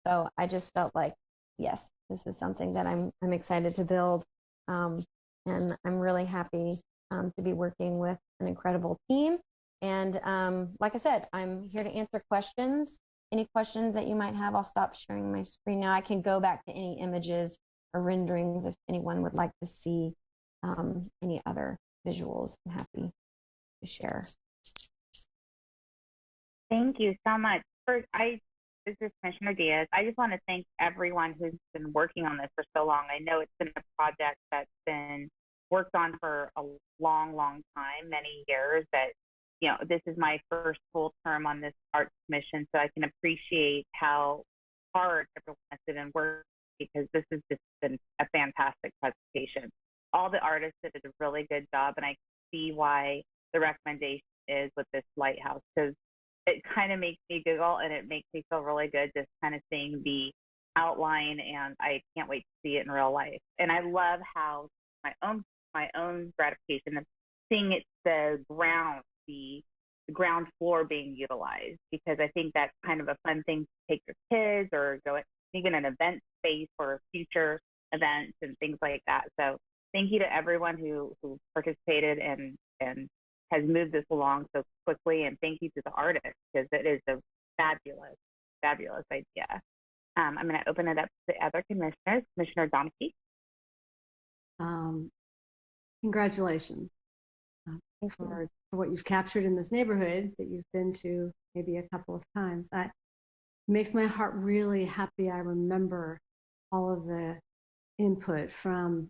So I just felt like, yes, this is something that I'm excited to build. And I'm really happy to be working with an incredible team. And like I said, I'm here to answer questions. Any questions that you might have, I'll stop sharing my screen now. I can go back to any images or renderings if anyone would like to see any other visuals. I'm happy to share. Thank you so much. This is Commissioner Diaz. I just want to thank everyone who's been working on this for so long. I know it's been a project that's been worked on for a long, long time, many years. That, this is my first full term on this Arts Commission, so I can appreciate how hard everyone has been working, because this has just been a fantastic presentation. All the artists did a really good job, and I see why the recommendation is with this lighthouse, because it kind of makes me giggle and it makes me feel really good just kind of seeing the outline, and I can't wait to see it in real life. And I love how my own gratification of seeing it, the ground floor being utilized, because I think that's kind of a fun thing to take your kids or go even an event space for future events and things like that. So thank you to everyone who participated and has moved this along so quickly, and thank you to the artists, because it is a fabulous, fabulous idea. I'm going to open it up to the other commissioners. Commissioner Domke. Congratulations for what you've captured in this neighborhood that you've been to maybe a couple of times. It makes my heart really happy. I remember all of the input from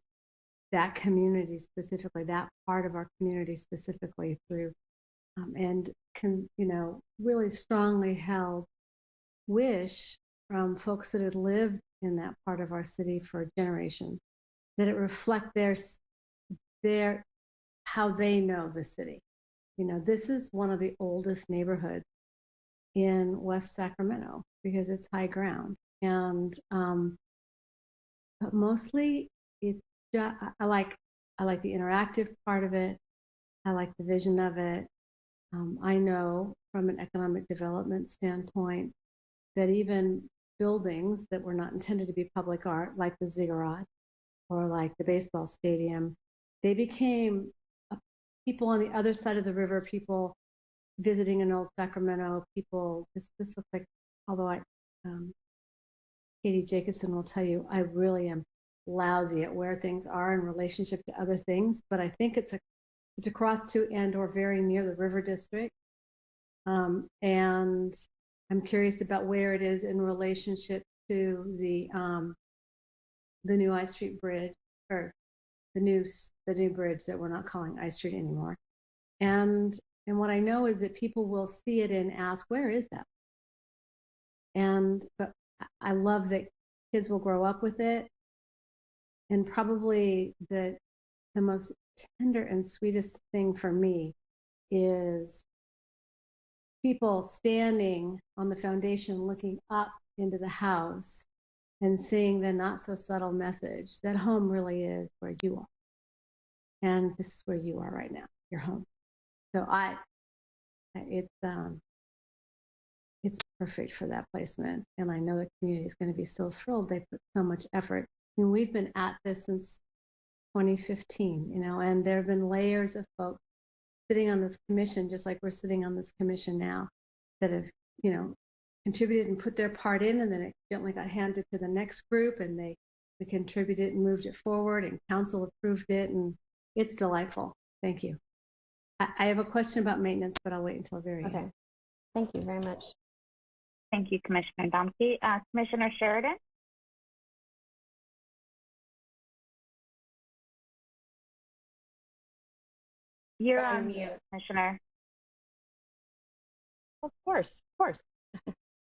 that community specifically, that part of our community specifically, through and really strongly held wish from folks that had lived in that part of our city for generations, that it reflect their how they know the city. This is one of the oldest neighborhoods in West Sacramento because it's high ground, and but mostly it's just, I like the interactive part of it. I like the vision of it. I know from an economic development standpoint that even buildings that were not intended to be public art, like the ziggurat or like the baseball stadium, they became people on the other side of the river, people visiting in Old Sacramento, people, this looks like, although Katie Jacobson will tell you, I really am lousy at where things are in relationship to other things, but I think it's across to and or very near the River District. And I'm curious about where it is in relationship to the new I Street Bridge, or the new bridge that we're not calling I Street anymore. And what I know is that people will see it and ask, where is that? But I love that kids will grow up with it. And probably the most tender and sweetest thing for me is people standing on the foundation looking up into the house and seeing the not so subtle message that home really is where you are. And this is where you are right now, your home. So it's perfect for that placement. And I know the community is going to be so thrilled. They put so much effort. And we've been at this since 2015, and there have been layers of folks sitting on this commission, just like we're sitting on this commission now, that have, contributed and put their part in, and then it gently got handed to the next group, and we contributed and moved it forward, and council approved it, and it's delightful. Thank you. I have a question about maintenance, but I'll wait until very end. Okay. Thank you very much. Thank you, Commissioner Domke. Commissioner Sheridan. You're on mute, Commissioner. Of course.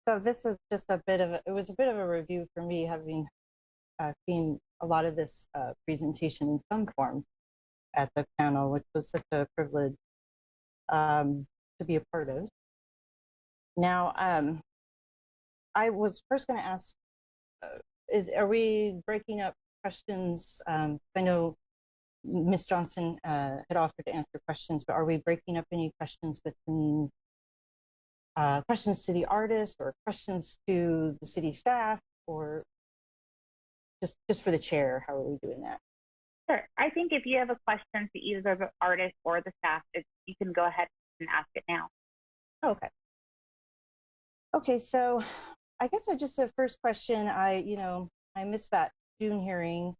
So this is just it was a bit of a review for me, having seen a lot of this presentation in some form at the panel, which was such a privilege to be a part of. Now, I was first going to ask are we breaking up questions? I know Ms. Johnson had offered to answer questions, but are we breaking up any questions between questions to the artist or questions to the city staff, or just for the chair? How are we doing that? Sure. I think if you have a question to either the artist or the staff, you can go ahead and ask it now. Okay. Okay, so I guess just the first question, I missed that June hearing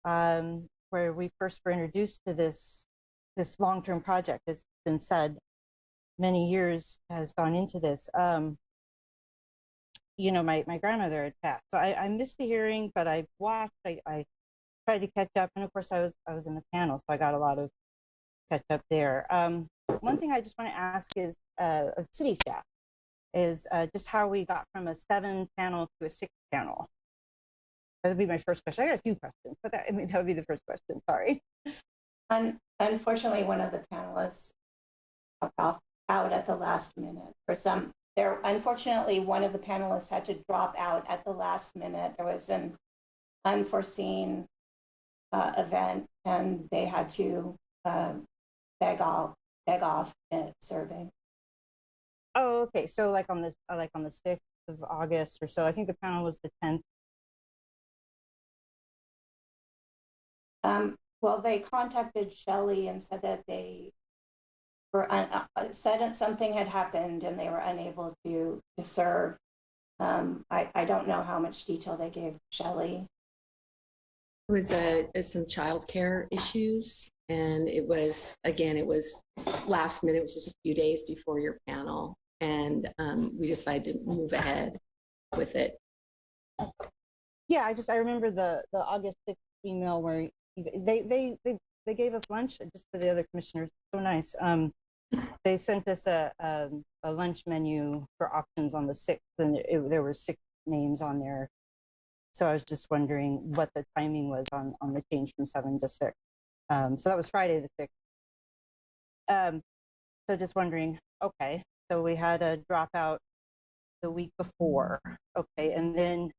where we first were introduced to this long-term project. It's been said many years has gone into this. My grandmother had passed, so I missed the hearing, but I watched. I tried to catch up, and of course I was in the panel, so I got a lot of catch up there. One thing I just want to ask is of city staff is just how we got from a 7-panel to a 6-panel. That would be my first question. I got a few questions, but that would be the first question. Sorry. Unfortunately, one of the panelists dropped out at the last minute. Unfortunately, one of the panelists had to drop out at the last minute. There was an unforeseen event, and they had to beg off serving. Oh, okay. So like on the 6th of August or so. I think the panel was the 10th. Well, they contacted Shelley and said that they were said something had happened and they were unable to serve. I don't know how much detail they gave Shelley. It was some childcare issues, and it was last minute. It was just a few days before your panel, and we decided to move ahead with it. Yeah, I remember the August 6th email where they gave us lunch just for the other commissioners. So nice. They sent us a lunch menu for options on the 6th, and there were 6 names on there. So I was just wondering what the timing was on the change from 7 to 6. So that was Friday the 6th. So just wondering, okay, so we had a dropout the week before. Okay, and then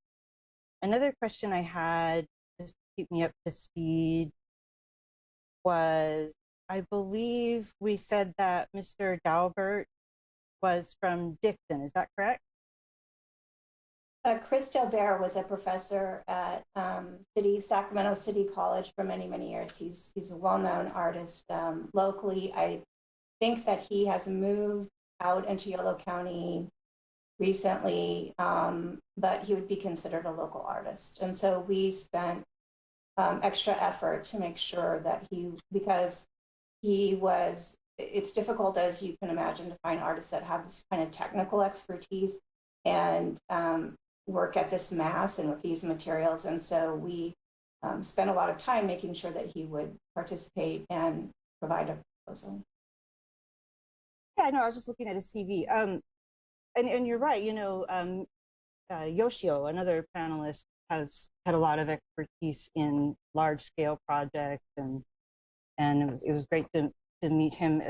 another question I had, just to keep me up to speed, was I believe we said that Mr. Dalbert was from Dixon. Is that correct? Chris Delbert was a professor at Sacramento City College for many, many years. He's a well-known artist locally. I think that he has moved out into Yolo County recently, but he would be considered a local artist. And so we spent extra effort to make sure that because it's difficult, as you can imagine, to find artists that have this kind of technical expertise and work at this mass and with these materials. And so we spent a lot of time making sure that he would participate and provide a proposal. Yeah, no, I was just looking at his CV. And you're right, Yoshio, another panelist, has had a lot of expertise in large scale projects, and it was great to meet him,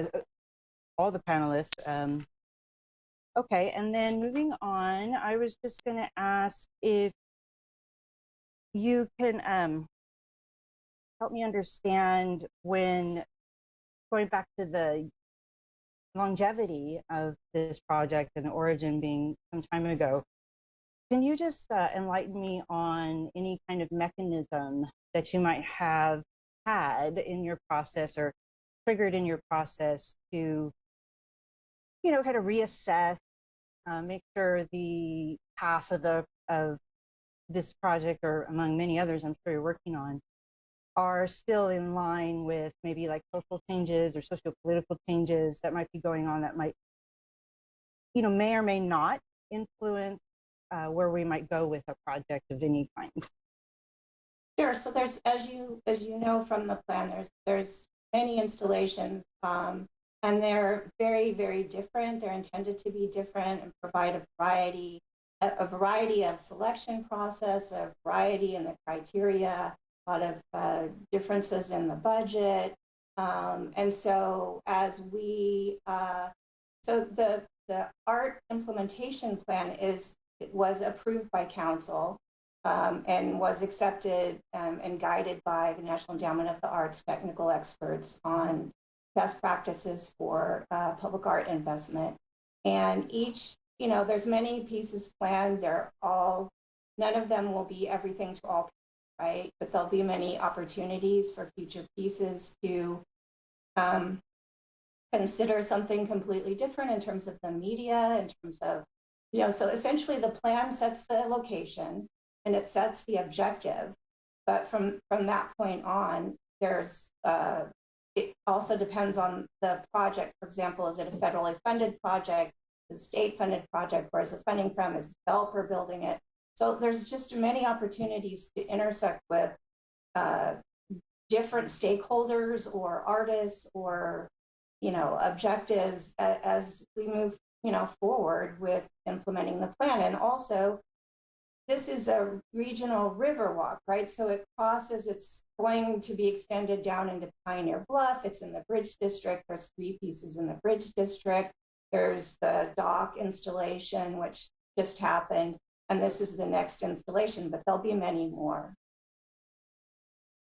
all the panelists. Okay, and then moving on, I was just going to ask if you can help me understand, when going back to the longevity of this project and the origin being some time ago, can you just enlighten me on any kind of mechanism that you might have had in your process or triggered in your process to, kind of reassess, make sure the path of this project, or among many others I'm sure you're working on, are still in line with maybe like social changes or socio-political changes that might be going on that might, may or may not influence where we might go with a project of any kind. Sure. So there's, as you know from the plan, there's many installations, and they're very, very different. They're intended to be different and provide a variety of selection process, a variety in the criteria, a lot of differences in the budget. And so as so the art implementation plan was approved by council. and was accepted and guided by the National Endowment of the Arts technical experts on best practices for public art investment. And each, there's many pieces planned. None of them will be everything to all people, right? But there'll be many opportunities for future pieces to consider something completely different in terms of the media, in terms of, so essentially the plan sets the location and it sets the objective. But from that point on, there's, it also depends on the project. For example, is it a federally funded project? Is it a state funded project? Where is the funding from? Is the developer building it? So there's just many opportunities to intersect with different stakeholders or artists or, objectives as we move, forward with implementing the plan. And also, this is a regional river walk, right? So it's going to be extended down into Pioneer Bluff. It's in the Bridge District. There's 3 pieces in the Bridge District. There's the dock installation, which just happened. And this is the next installation, but there'll be many more.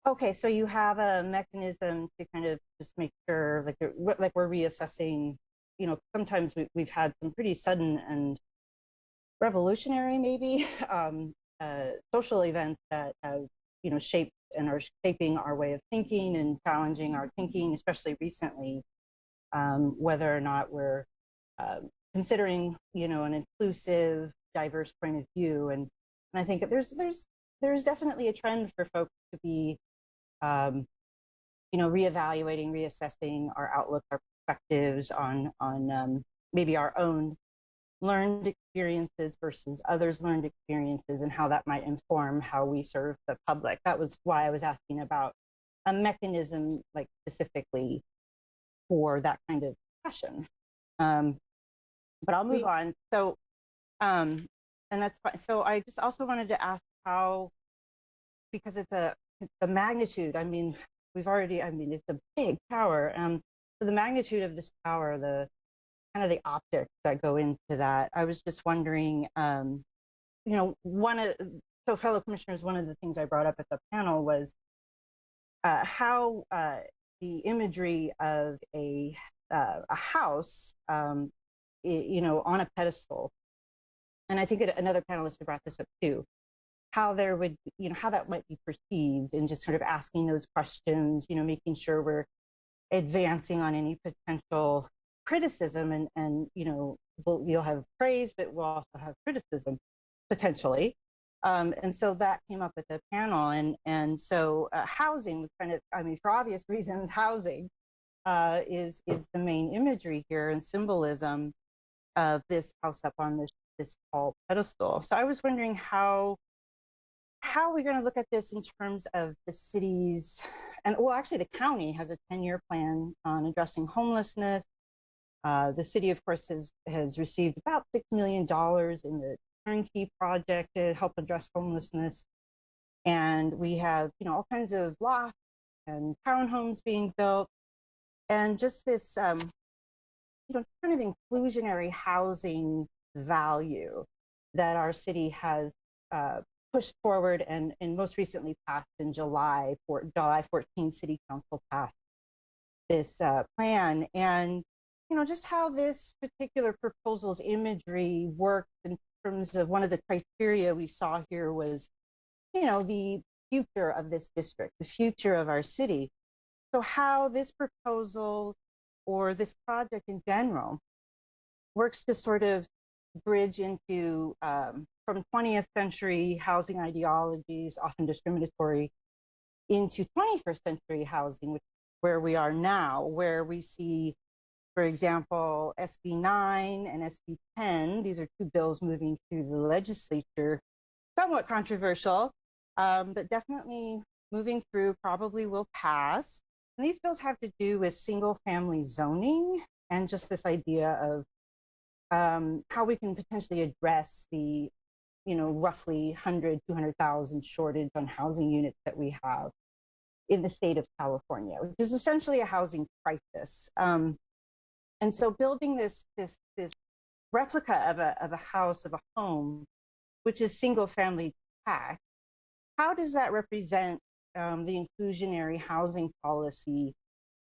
Okay, so you have a mechanism to kind of just make sure, like we're reassessing. Sometimes we've had some pretty sudden and revolutionary, maybe, social events that have, shaped and are shaping our way of thinking and challenging our thinking, especially recently, whether or not we're considering, an inclusive, diverse point of view. And I think that there's definitely a trend for folks to be, reevaluating, reassessing our outlook, our perspectives on maybe our own learned experiences versus others' learned experiences, and how that might inform how we serve the public. That was why I was asking about a mechanism, like specifically for that kind of discussion. But I'll move on. So, and that's fine. So I just also wanted to ask how, because it's the magnitude. I mean, it's a big tower. So the magnitude of this tower, the kind of the optics that go into that. I was just wondering, fellow commissioners, one of the things I brought up at the panel was how the imagery of a house, on a pedestal, and I think another panelist brought this up too, how there would, how that might be perceived, and just sort of asking those questions, making sure we're advancing on any potential criticism, and you'll have praise, but we'll also have criticism potentially. And so that came up at the panel, and so housing was kind of, for obvious reasons, housing is the main imagery here and symbolism of this house up on this tall pedestal. So I was wondering how we're going to look at this in terms of the city's, and well, actually the county has a 10-year plan on addressing homelessness. The city, of course, has received about $6 million in the turnkey project to help address homelessness. And we have, all kinds of lofts and townhomes being built. And just this, kind of inclusionary housing value that our city has pushed forward and most recently passed in July 14, City Council passed this plan. And just how this particular proposal's imagery works in terms of one of the criteria we saw here was, the future of this district, the future of our city. So how this proposal or this project in general works to sort of bridge into from 20th century housing ideologies, often discriminatory, into 21st century housing, where we are now, where we see, for example, SB 9 and SB 10. These are 2 bills moving through the legislature, somewhat controversial, but definitely moving through, probably will pass. And these bills have to do with single family zoning and just this idea of how we can potentially address the, roughly 200,000 shortage on housing units that we have in the state of California, which is essentially a housing crisis. And so building this replica of a house, of a home, which is single family pact, how does that represent the inclusionary housing policy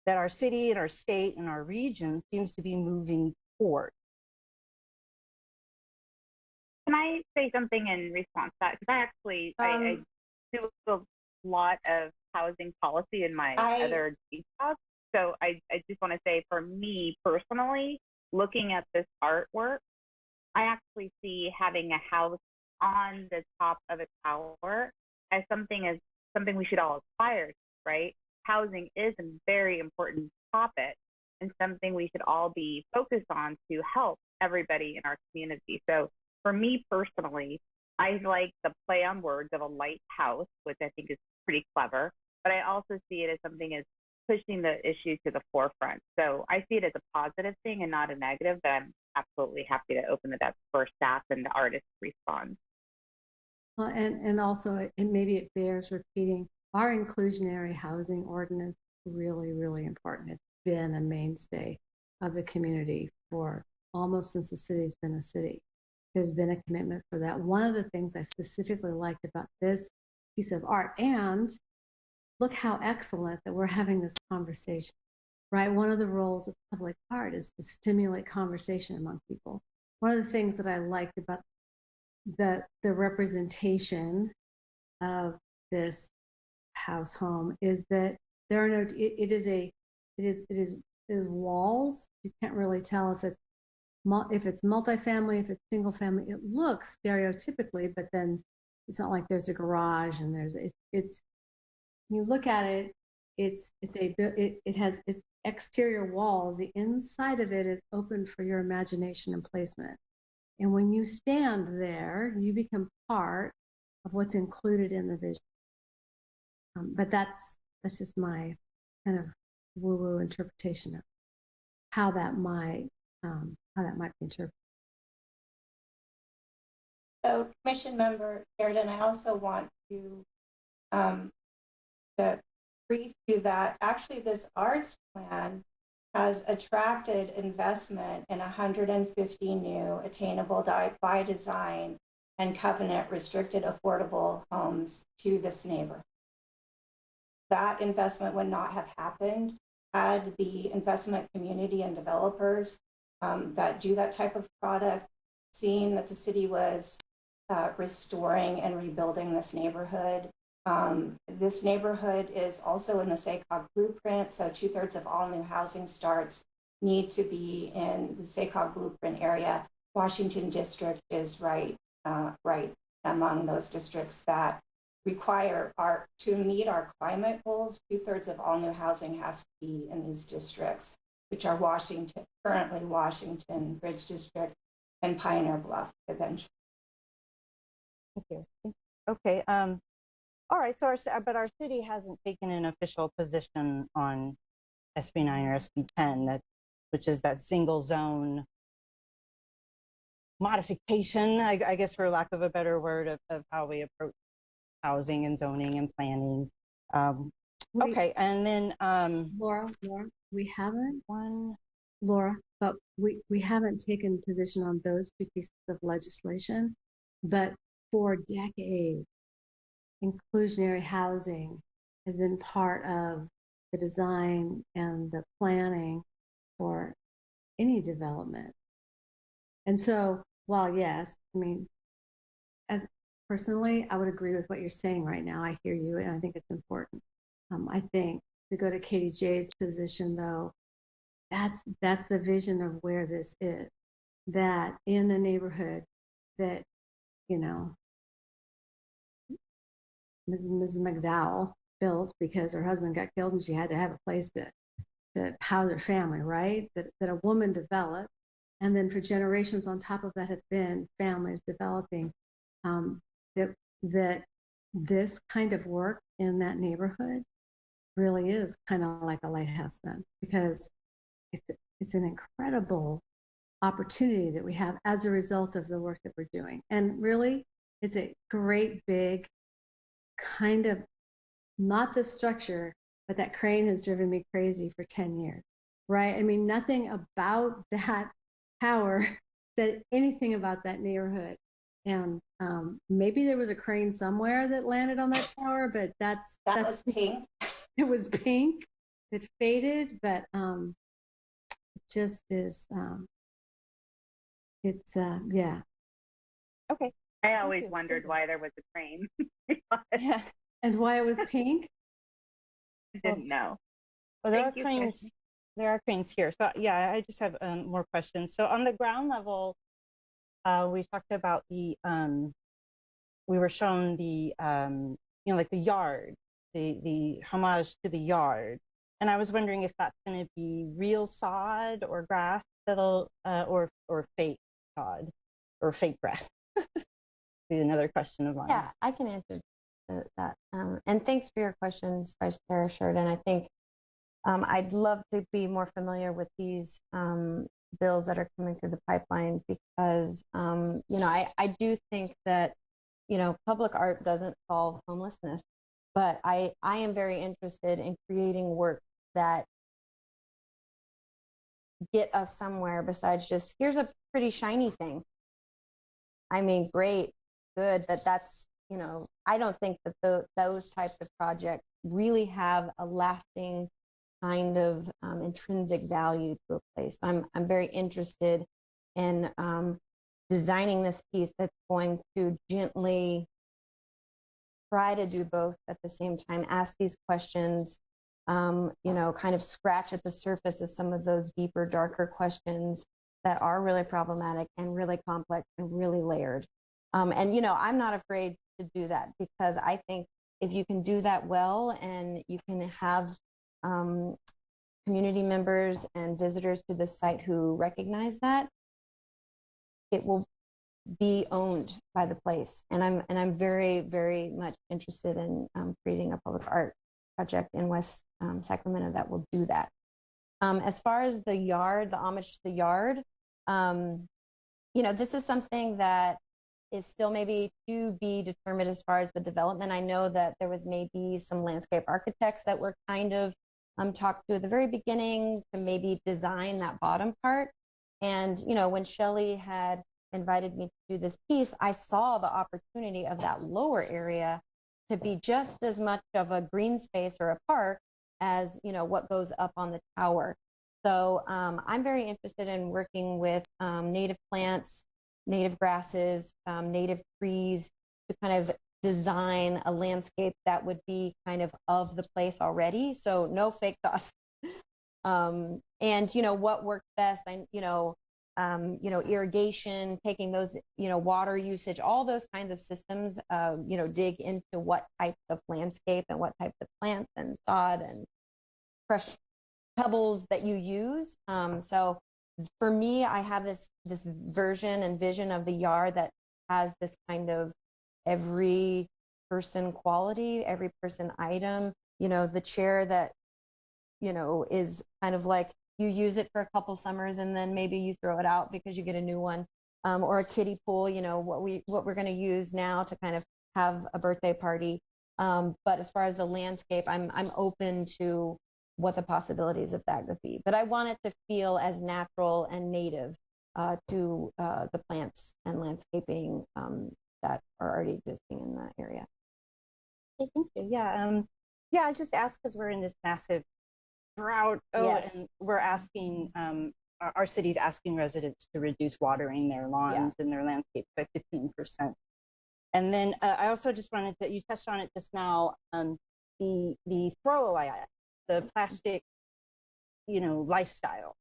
that our city and our state and our region seems to be moving toward? Can I say something in response to that? Because I do a lot of housing policy in my other jobs. So I just want to say, for me personally, looking at this artwork, I actually see having a house on the top of a tower as something we should all aspire to, right? Housing is a very important topic and something we should all be focused on to help everybody in our community. So for me personally, I like the play on words of a lighthouse, which I think is pretty clever, but I also see it as something as pushing the issue to the forefront. So I see it as a positive thing and not a negative, but I'm absolutely happy to open it up for staff and the artists to respond. Well, and also, maybe it bears repeating, our inclusionary housing ordinance is really, really important. It's been a mainstay of the community for almost since the city's been a city. There's been a commitment for that. One of the things I specifically liked about this piece of art, and look how excellent that we're having this conversation, right? One of the roles of public art is to stimulate conversation among people. One of the things that I liked about the representation of this house home is that there are no, it is walls. You can't really tell if it's multifamily, if it's single family. It looks stereotypically, but then it's not like there's a garage and it's when you look at it, it has its exterior walls. The inside of it is open for your imagination and placement. And when you stand there, you become part of what's included in the vision. But that's just my kind of woo-woo interpretation of how that might be interpreted. So, Commission Member Sheridan, I also want to brief you that actually this arts plan has attracted investment in 150 new attainable by design and covenant restricted affordable homes to this neighborhood. That investment would not have happened had the investment community and developers that do that type of product seen that the city was restoring and rebuilding this neighborhood. This neighborhood is also in the SACOG blueprint, so 2/3 of all new housing starts need to be in the SACOG blueprint area. Washington District is right among those districts that require to meet our climate goals. 2/3 of all new housing has to be in these districts, which are currently Washington, Bridge District, and Pioneer Bluff eventually. Thank you. Okay. All right. So but our city hasn't taken an official position on SB 9 or SB 10, which is that single zone modification, I guess, for lack of a better word, of how we approach housing and zoning and planning. Okay. And then Laura, we haven't Laura, but we haven't taken position on those two pieces of legislation, but for decades, inclusionary housing has been part of the design and the planning for any development. And so, while yes, I mean, as personally, I would agree with what you're saying right now. I hear you, and I think it's important. I think to go to Katie J's position, though, that's the vision of where this is. That in a neighborhood that, you know, Mrs. McDowell built because her husband got killed and she had to have a place to house her family, right? That a woman developed, and then for generations on top of that have been families developing. That this kind of work in that neighborhood really is kind of like a lighthouse then, because it's an incredible opportunity that we have as a result of the work that we're doing. And really, it's a great big kind of, not the structure, but that crane has driven me crazy for 10 years, right? I mean, nothing about that tower said anything about that neighborhood. And maybe there was a crane somewhere that landed on that tower, but That was pink. it was pink. It faded, but it just is. It's yeah. Okay. I always wondered why there was a crane. Yeah. And why it was pink? I didn't know. Well, there Thank are you, cranes. Kristen. There are cranes here. So yeah, I just have more questions. So on the ground level, we talked about the we were shown the like the yard, the homage to the yard, and I was wondering if that's going to be real sod or grass that'll or fake sod or fake grass. Be another question of mine. Yeah, I can answer that. And thanks for your questions, Vice Chair Sheridan. I think I'd love to be more familiar with these bills that are coming through the pipeline because, I do think that, public art doesn't solve homelessness, but I am very interested in creating work that get us somewhere besides just, here's a pretty shiny thing. I mean, great, good, but that's, I don't think that those types of projects really have a lasting kind of intrinsic value to a place. I'm very interested in designing this piece that's going to gently try to do both at the same time, ask these questions, kind of scratch at the surface of some of those deeper, darker questions that are really problematic and really complex and really layered. And, I'm not afraid to do that because I think if you can do that well and you can have community members and visitors to this site who recognize that, it will be owned by the place. And I'm very, very much interested in creating a public art project in West Sacramento that will do that. As far as the yard, the homage to the yard, this is something that is still maybe to be determined as far as the development. I know that there was maybe some landscape architects that were kind of talked to at the very beginning to maybe design that bottom part. And, when Shelley had invited me to do this piece, I saw the opportunity of that lower area to be just as much of a green space or a park as, what goes up on the tower. So I'm very interested in working with native plants, native grasses, native trees to kind of design a landscape that would be kind of the place already. So no fake thought. And what works best, irrigation, taking those, water usage, all those kinds of systems, dig into what types of landscape and what types of plants and sod and fresh pebbles that you use. So for me, I have this version and vision of the yard that has this kind of every person quality, every person item, the chair that, is kind of like you use it for a couple summers and then maybe you throw it out because you get a new one, or a kiddie pool, what we're going to use now to kind of have a birthday party. But as far as the landscape, I'm open to what the possibilities of that could be. But I want it to feel as natural and native to the plants and landscaping that are already existing in that area. Okay, thank you. Yeah, I just asked because we're in this massive drought. Yes. And we're asking, our city's asking residents to reduce watering their lawns and their landscape by 15%. And then I also just wanted to, you touched on it just now, the throwaway, the plastic, lifestyle.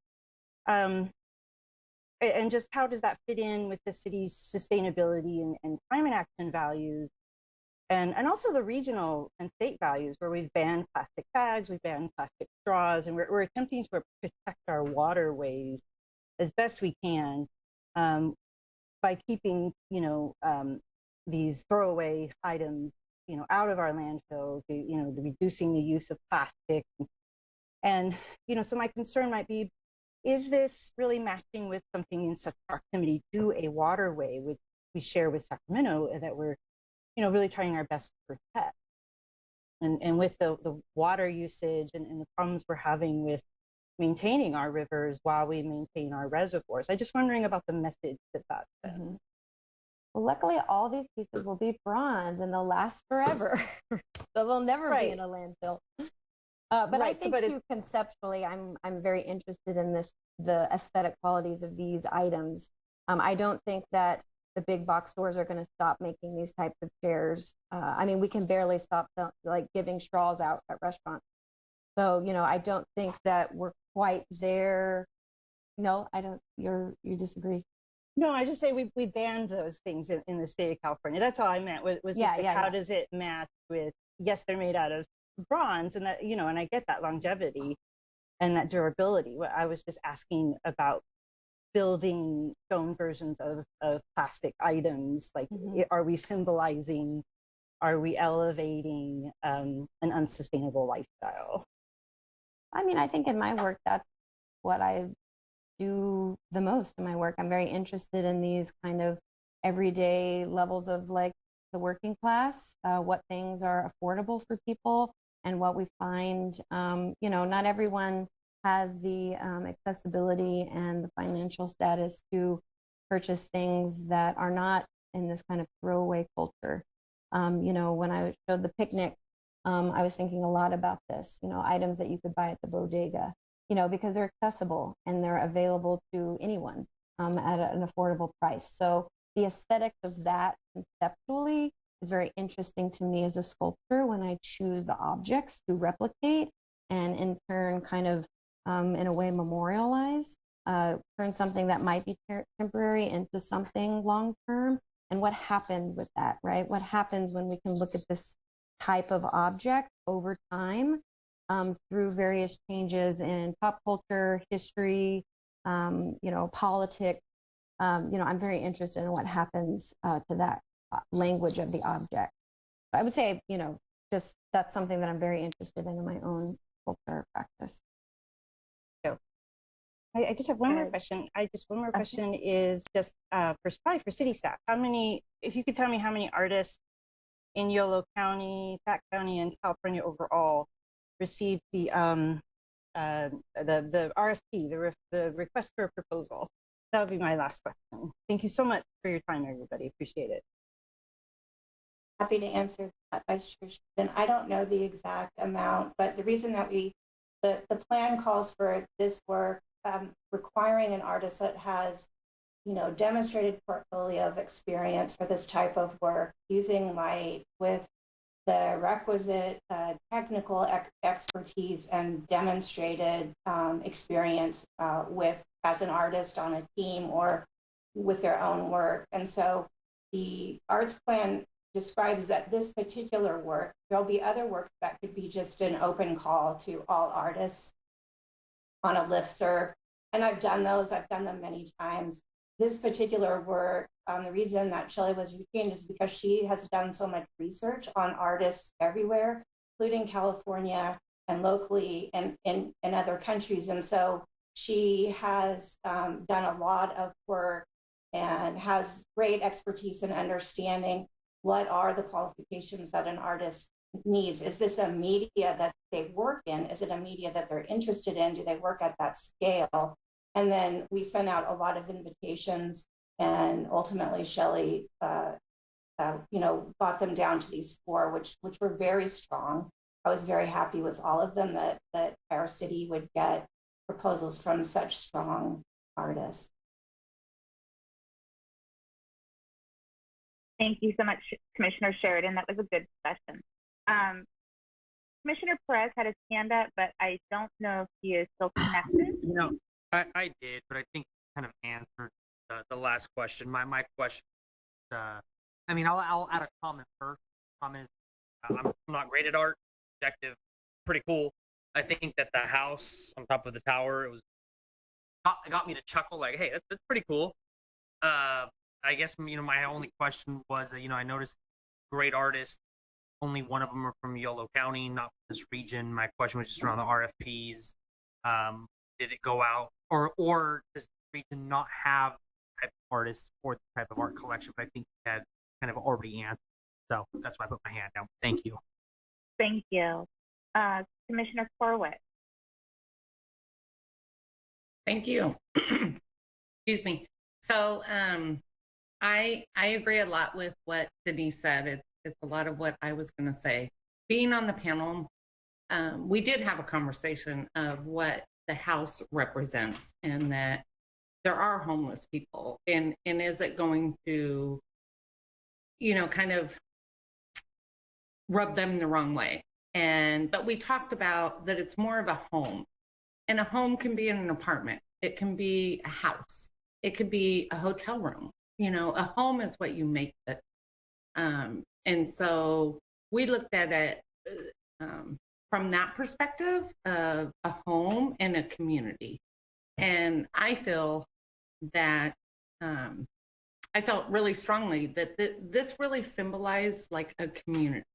And just how does that fit in with the city's sustainability and climate action values? And also the regional and state values where we've banned plastic bags, we've banned plastic straws, and we're attempting to protect our waterways as best we can by keeping, these throwaway items, out of our landfills, the reducing the use of plastic. And, so my concern might be, is this really matching with something in such proximity to a waterway, which we share with Sacramento, that we're, really trying our best to protect? And with the water usage and the problems we're having with maintaining our rivers while we maintain our reservoirs. I'm just wondering about the message that sends. Well, luckily, all these pieces will be bronze and they'll last forever. So they'll never be in a landfill. But I think too, conceptually, I'm very interested in the aesthetic qualities of these items. I don't think that the big box stores are going to stop making these types of chairs. I mean, we can barely stop like giving straws out at restaurants. So, you know, I don't think that we're quite there. No, I don't. You disagree? No, I just say we banned those things in the state of California. That's all I meant was just like, how does it match with, yes, they're made out of bronze, and that, you know, and I get that longevity and that durability. What I was just asking about building stone versions of plastic items, like, are we symbolizing, are we elevating an unsustainable lifestyle? I mean, I think in my work, that's what I do the most in my work. I'm very interested in these kind of everyday levels of like the working class, what things are affordable for people, and what we find, you know, not everyone has the accessibility and the financial status to purchase things that are not in this kind of throwaway culture. You know, when I showed the picnic, I was thinking a lot about this, you know, items that you could buy at the bodega, you know, because they're accessible and they're available to anyone at an affordable price. So the aesthetics of that conceptually is very interesting to me as a sculptor when I choose the objects to replicate and in turn kind of, in a way, memorialize, turn something that might be temporary into something long-term. And what happens with that, right? What happens when we can look at this type of object over time through various changes in pop culture, history, you know, politics. You know, I'm very interested in what happens to that language of the object. I would say, you know, just that's something that I'm very interested in my own sculpture practice. I just have one more question. One more question is just for city staff. How many, if you could tell me how many artists in Yolo County, Sac County, and California overall received the RFP, the request for a proposal. That would be my last question. Thank you so much for your time, everybody. Appreciate it. Happy to answer that, Vice Chair Sheridan. I don't know the exact amount, but the reason that the plan calls for this work requiring an artist that has, you know, demonstrated portfolio of experience for this type of work, using light with the requisite technical expertise and demonstrated experience with as an artist on a team or with their own work. And so the arts plan describes that this particular work, there'll be other works that could be just an open call to all artists on a listserv. And I've done those, I've done them many times. This particular work, the reason that Shelley was retained is because she has done so much research on artists everywhere, including California and locally and in other countries. And so she has done a lot of work and has great expertise in understanding what are the qualifications that an artist needs. Is this a media that they work in? Is it a media that they're interested in? Do they work at that scale? And then we sent out a lot of invitations, and ultimately Shelley, you know, got them down to these 4, which were very strong. I was very happy with all of them that our city would get proposals from such strong artists. Thank you so much, Commissioner Sheridan. That was a good discussion. Commissioner Perez had his hand up, but I don't know if he is still connected. No, I did, but I think kind of answered the last question. My question, I mean, I'll add a comment first. Comment is, I'm not great at art. Objective, pretty cool. I think that the house on top of the tower, it got me to chuckle. Like, hey, that's pretty cool. I guess, you know, my only question was, you know, I noticed great artists. Only one of them are from Yolo County, not from this region. My question was just around the RFPs. Did it go out, or does the region not have the type of artists or the type of art collection? But I think you had kind of already answered. So that's why I put my hand down. Thank you. Thank you. Commissioner Corwin. Thank you. Excuse me. So I agree a lot with what Denise said. It's a lot of what I was going to say. Being on the panel, we did have a conversation of what the house represents, and that there are homeless people, and is it going to, kind of rub them the wrong way? But we talked about that it's more of a home, and a home can be in an apartment. It can be a house. It could be a hotel room. A home is what you make it. And so we looked at it from that perspective of a home and a community. And I feel that I felt really strongly that this really symbolized like a community.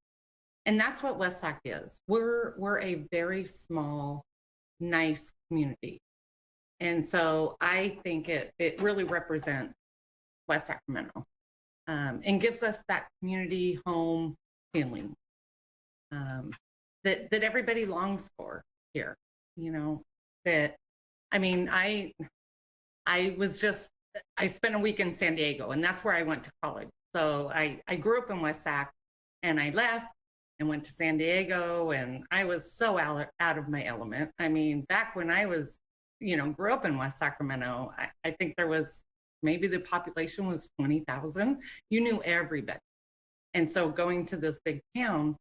And that's what West Sac is. We're a very small, nice community. And so I think it really represents West Sacramento, and gives us that community home feeling that everybody longs for here. That, I mean, I spent a week in San Diego, and that's where I went to college. So I grew up in West Sac, and I left and went to San Diego, and I was so out of my element. I mean, back when I was, grew up in West Sacramento, I think there was, maybe the population was 20,000. You knew everybody. And so going to this big town,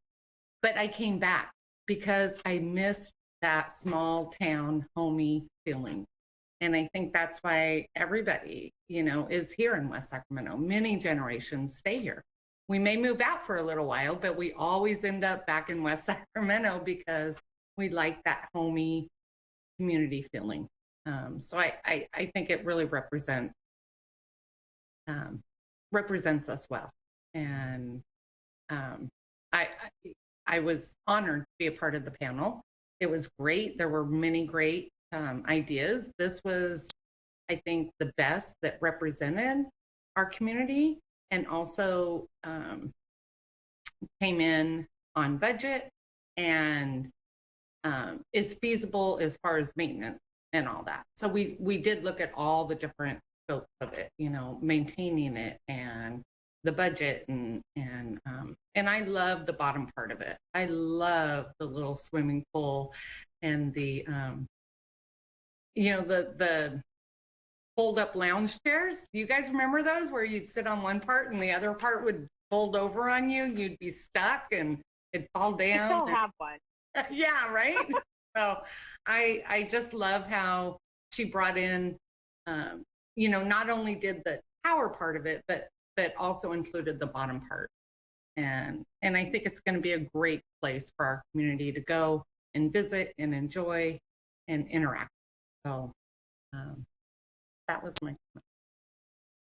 but I came back because I missed that small town homey feeling. And I think that's why everybody, is here in West Sacramento. Many generations stay here. We may move out for a little while, but we always end up back in West Sacramento because we like that homey community feeling. So I think it really represents us well. And I was honored to be a part of the panel. It was great. There were many great ideas. This was, I think, the best that represented our community, and also came in on budget and is feasible as far as maintenance and all that. So we did look at all the different scopes of it, maintaining it and the budget, and I love the bottom part of it. I love the little swimming pool and the the fold up lounge chairs. Do you guys remember those, where you'd sit on one part and the other part would fold over on you? You'd be stuck and it'd fall down. I still have one. Yeah, right. So I just love how she brought in, not only did the tower part of it, but also included the bottom part. And I think it's going to be a great place for our community to go and visit and enjoy and interact. So that was my comment.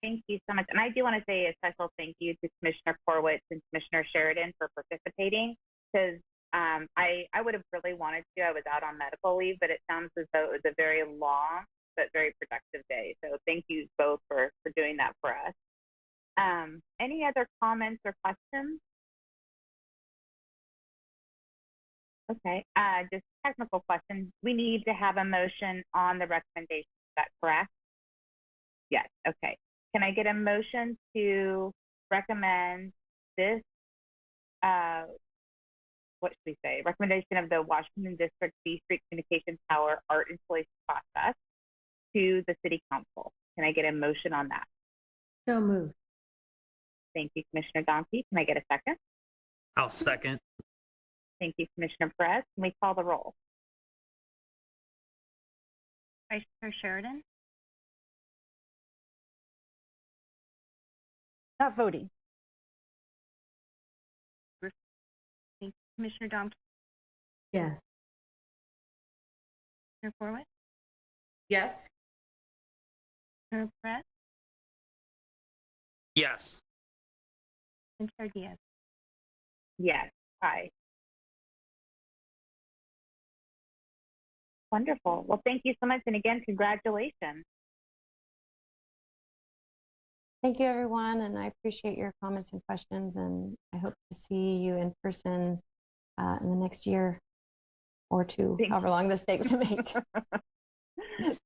Thank you so much. And I do want to say a special thank you to Commissioner Corwitz and Commissioner Sheridan for participating, because I would have really wanted to. I was out on medical leave, but it sounds as though it was a very long but very productive day. So thank you both for doing that for us. Any other comments or questions? Okay, just technical questions. We need to have a motion on the recommendation. Is that correct? Yes, okay. Can I get a motion to recommend this, what should we say? Recommendation of the Washington District B Street Communication Tower art installation process to the City Council. Can I get a motion on that? So moved. Thank you, Commissioner Donkey. Can I get a second? I'll second. Thank you, Commissioner Perez. Can we call the roll? Vice Chair Sheridan? Not voting. Thank you, Commissioner Donkey. Yes. Commissioner Corwitz? Yes. Commissioner Perez? Yes. And Chair Diaz? Yes. Aye. Wonderful. Well, thank you so much. And again, congratulations. Thank you, everyone. And I appreciate your comments and questions. And I hope to see you in person in the next year or two, however long this takes to make.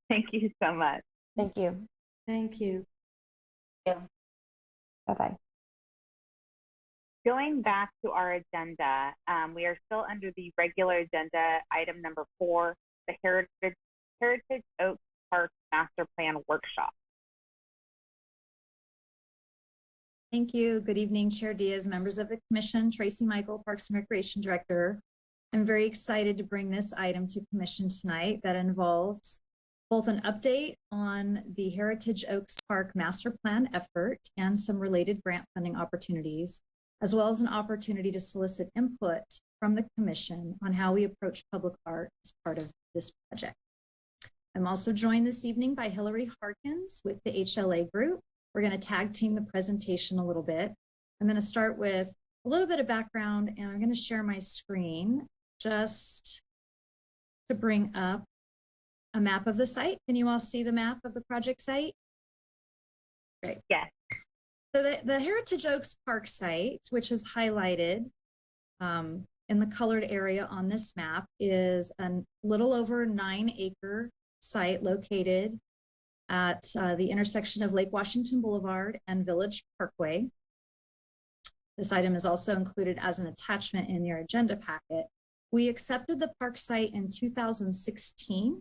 Thank you so much. Thank you. Thank you. Yeah. Bye-bye. Going back to our agenda, we are still under the regular agenda, item number 4, the Heritage Oaks Park Master Plan Workshop. Thank you. Good evening, Chair Diaz, members of the Commission. Tracy Michael, Parks and Recreation Director. I'm very excited to bring this item to Commission tonight that involves both an update on the Heritage Oaks Park Master Plan effort and some related grant funding opportunities, as well as an opportunity to solicit input from the Commission on how we approach public art as part of this project. I'm also joined this evening by Hillary Harkins with the HLA group. We're going to tag team the presentation a little bit. I'm going to start with a little bit of background, and I'm going to share my screen just to bring up a map of the site. Can you all see the map of the project site? Great. Yes. So the Heritage Oaks Park site, which is highlighted in the colored area on this map, is a little over 9-acre site located at the intersection of Lake Washington Boulevard and Village Parkway. This item is also included as an attachment in your agenda packet. We accepted the park site in 2016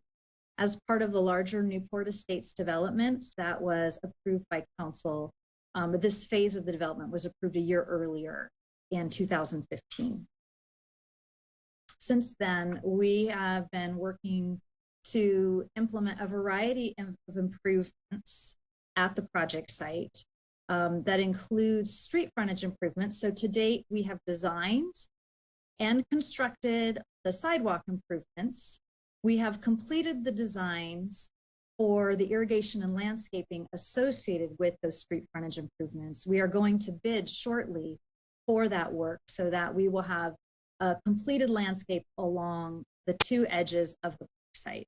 as part of the larger Newport Estates development that was approved by council. This phase of the development was approved a year earlier in 2015. Since then, we have been working to implement a variety of improvements at the project site that includes street frontage improvements. So to date, we have designed and constructed the sidewalk improvements. We have completed the designs for the irrigation and landscaping associated with those street frontage improvements. We are going to bid shortly for that work so that we will have a completed landscape along the 2 edges of the park site.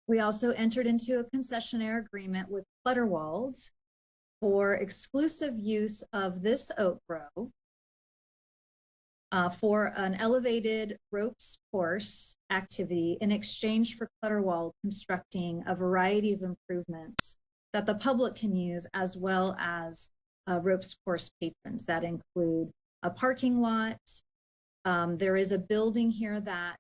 We also entered into a concessionaire agreement with Clutterwald for exclusive use of this oak grove for an elevated ropes course activity in exchange for Clutterwald constructing a variety of improvements that the public can use, as well as ropes course patrons that include a parking lot. There is a building here that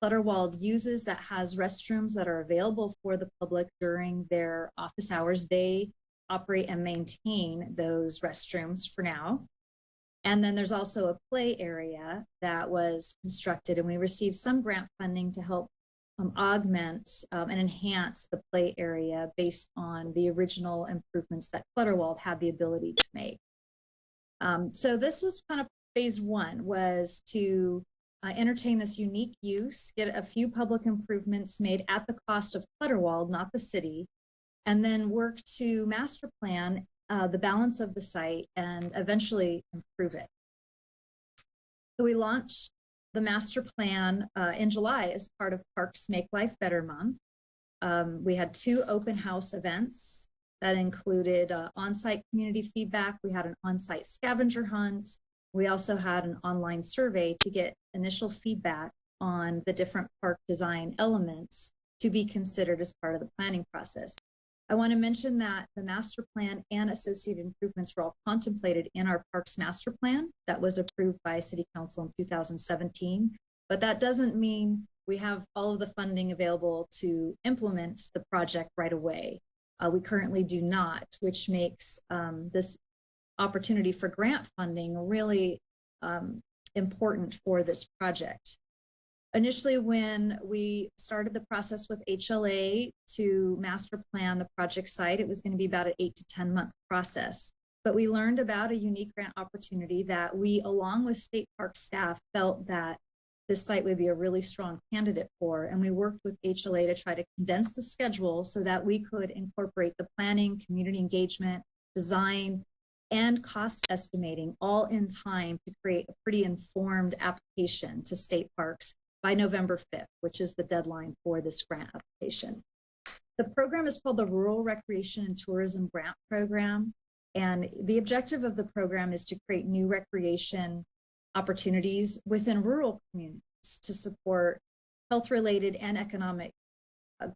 Clutterwald uses that has restrooms that are available for the public during their office hours. They operate and maintain those restrooms for now. And then there's also a play area that was constructed, and we received some grant funding to help augment and enhance the play area based on the original improvements that Clutterwald had the ability to make. So this was kind of phase 1, was to entertain this unique use, get a few public improvements made at the cost of Clutterwald, not the city, and then work to master plan the balance of the site and eventually improve it. So we launched the master plan in July as part of Parks Make Life Better Month. We had 2 open house events that included on-site community feedback. We had an on-site scavenger hunt. We also had an online survey to get initial feedback on the different park design elements to be considered as part of the planning process. I want to mention that the master plan and associated improvements were all contemplated in our Parks Master Plan that was approved by City Council in 2017, but that doesn't mean we have all of the funding available to implement the project right away. We currently do not, which makes this opportunity for grant funding really important for this project. Initially, when we started the process with HLA to master plan the project site, it was going to be about an 8 to 10 month process. But we learned about a unique grant opportunity that we, along with state park staff, felt that this site would be a really strong candidate for. And we worked with HLA to try to condense the schedule so that we could incorporate the planning, community engagement, design, and cost estimating all in time to create a pretty informed application to state parks by November 5th, which is the deadline for this grant application. The program is called the Rural Recreation and Tourism Grant Program. And the objective of the program is to create new recreation opportunities within rural communities to support health-related and economic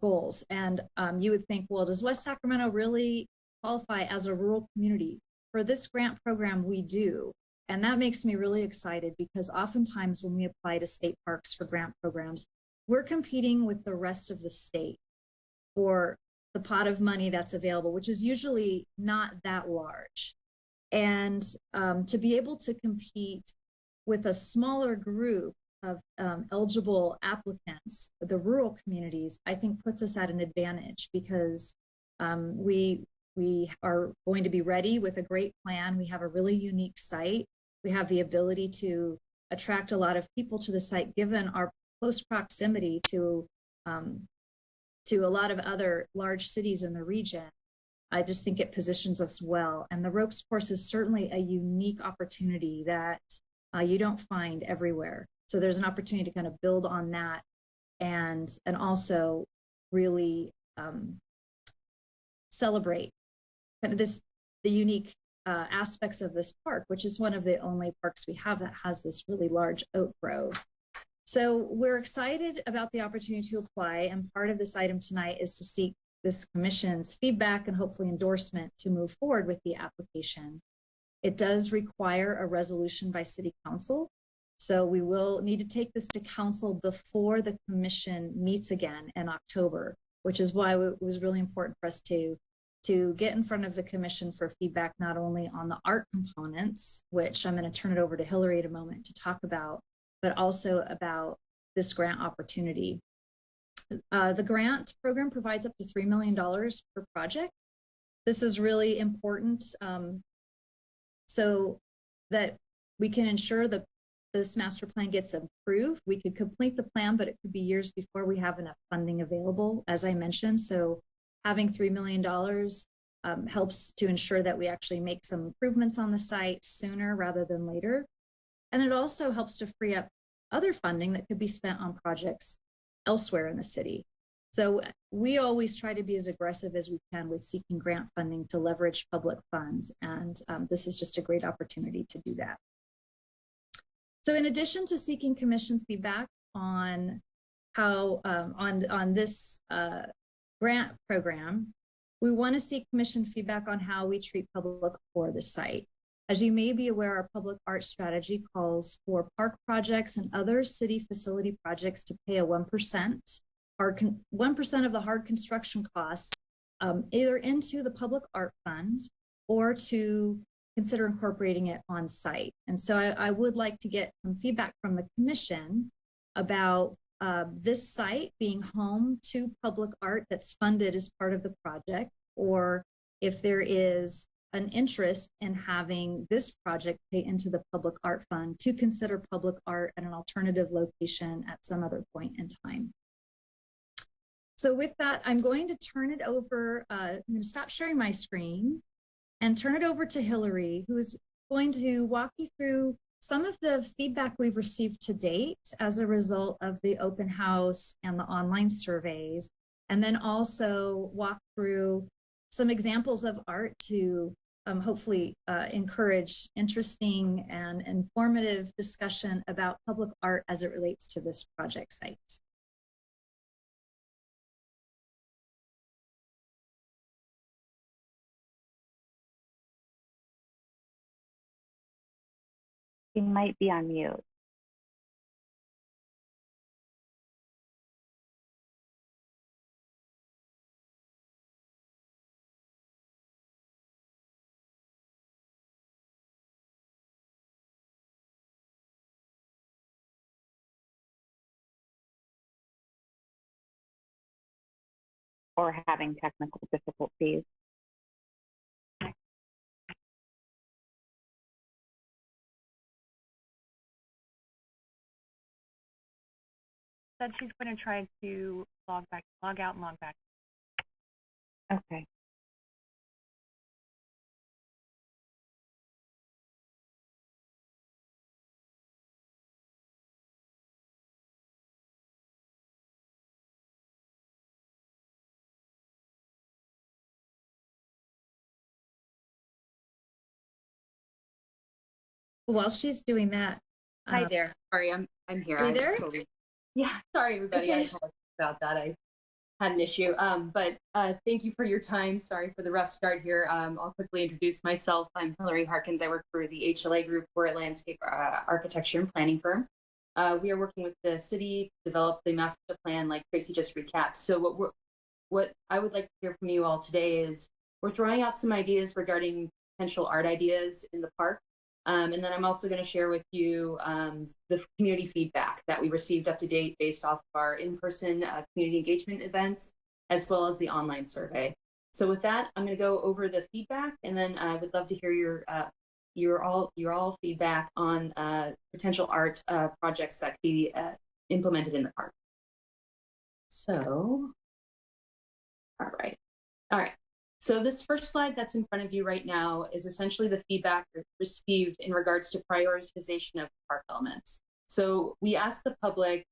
goals. And you would think, well, does West Sacramento really qualify as a rural community. For this grant program, we do. And that makes me really excited because oftentimes when we apply to state parks for grant programs, we're competing with the rest of the state for the pot of money that's available, which is usually not that large. And to be able to compete with a smaller group of eligible applicants, the rural communities, I think puts us at an advantage because we are going to be ready with a great plan. We have a really unique site. We have the ability to attract a lot of people to the site given our close proximity to a lot of other large cities in the region. I just think it positions us well. And the ropes course is certainly a unique opportunity that you don't find everywhere. So there's an opportunity to kind of build on that and also really celebrate kind of the unique aspects of this park, which is one of the only parks we have that has this really large oak grove. So we're excited about the opportunity to apply, and part of this item tonight is to seek this commission's feedback and hopefully endorsement to move forward with the application. It does require a resolution by City Council, so we will need to take this to Council before the commission meets again in October, which is why it was really important for us to get in front of the commission for feedback, not only on the art components, which I'm going to turn it over to Hillary in a moment to talk about, but also about this grant opportunity. The grant program provides up to $3 million per project. This is really important so that we can ensure that this master plan gets approved. We could complete the plan, but it could be years before we have enough funding available, as I mentioned. So having $3 million helps to ensure that we actually make some improvements on the site sooner rather than later. And it also helps to free up other funding that could be spent on projects elsewhere in the city. So we always try to be as aggressive as we can with seeking grant funding to leverage public funds. And this is just a great opportunity to do that. So in addition to seeking commission feedback on how on this grant program, we want to seek commission feedback on how we treat public for the site. As you may be aware, our public art strategy calls for park projects and other city facility projects to pay a 1% of the hard construction costs either into the public art fund or to consider incorporating it on site. And so I would like to get some feedback from the commission about this site being home to public art that's funded as part of the project, or if there is an interest in having this project pay into the public art fund to consider public art at an alternative location at some other point in time. So with that, I'm going to turn it over, I'm going to stop sharing my screen and turn it over to Hillary, who is going to walk you through some of the feedback we've received to date as a result of the open house and the online surveys, and then also walk through some examples of art to hopefully encourage interesting and informative discussion about public art as it relates to this project site. You might be on mute. Or having technical difficulties. Said she's going to try to log out and log back. Okay. While she's doing that, hi there. Sorry, I'm here. Are you there? Totally... Yeah, sorry everybody. Okay. I apologize about that. I had an issue. But thank you for your time. Sorry for the rough start here. I'll quickly introduce myself. I'm Hillary Harkins. I work for the HLA Group. We're a landscape architecture and planning firm. We are working with the city to develop the master plan, like Tracy just recapped. So what I would like to hear from you all today is we're throwing out some ideas regarding potential art ideas in the park. And then I'm also going to share with you the community feedback that we received up to date based off of our in-person community engagement events, as well as the online survey. So with that, I'm going to go over the feedback, and then I would love to hear your all feedback on potential art projects that could be implemented in the park. So, all right. So this first slide that's in front of you right now is essentially the feedback received in regards to prioritization of park elements. So we asked the public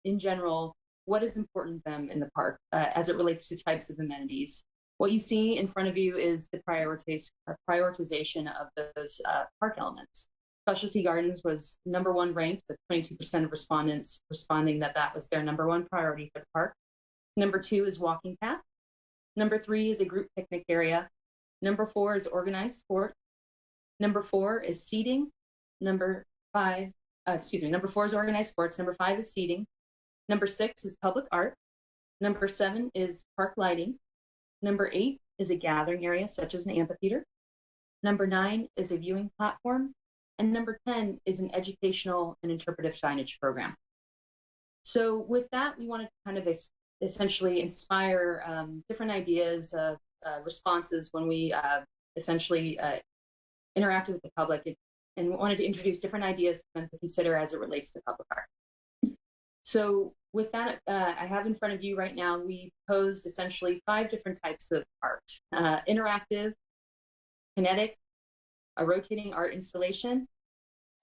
in general, what is important to them in the park as it relates to types of amenities. What you see in front of you is the prioritization of those park elements. Specialty gardens was #1 ranked with 22% of respondents responding that that was their #1 priority for the park. #2 is walking path. #3 is a group picnic area. #4 is organized sport. #4 is seating. #4 is organized sports. #5 is seating. #6 is public art. #7 is park lighting. #8 is a gathering area, such as an amphitheater. #9 is a viewing platform. And #10 is an educational and interpretive signage program. So with that, we wanted to kind of essentially inspire different ideas of responses when we essentially interacted with the public and wanted to introduce different ideas for them to consider as it relates to public art. So with that, I have in front of you right now, we posed essentially 5 different types of art: interactive, kinetic, a rotating art installation,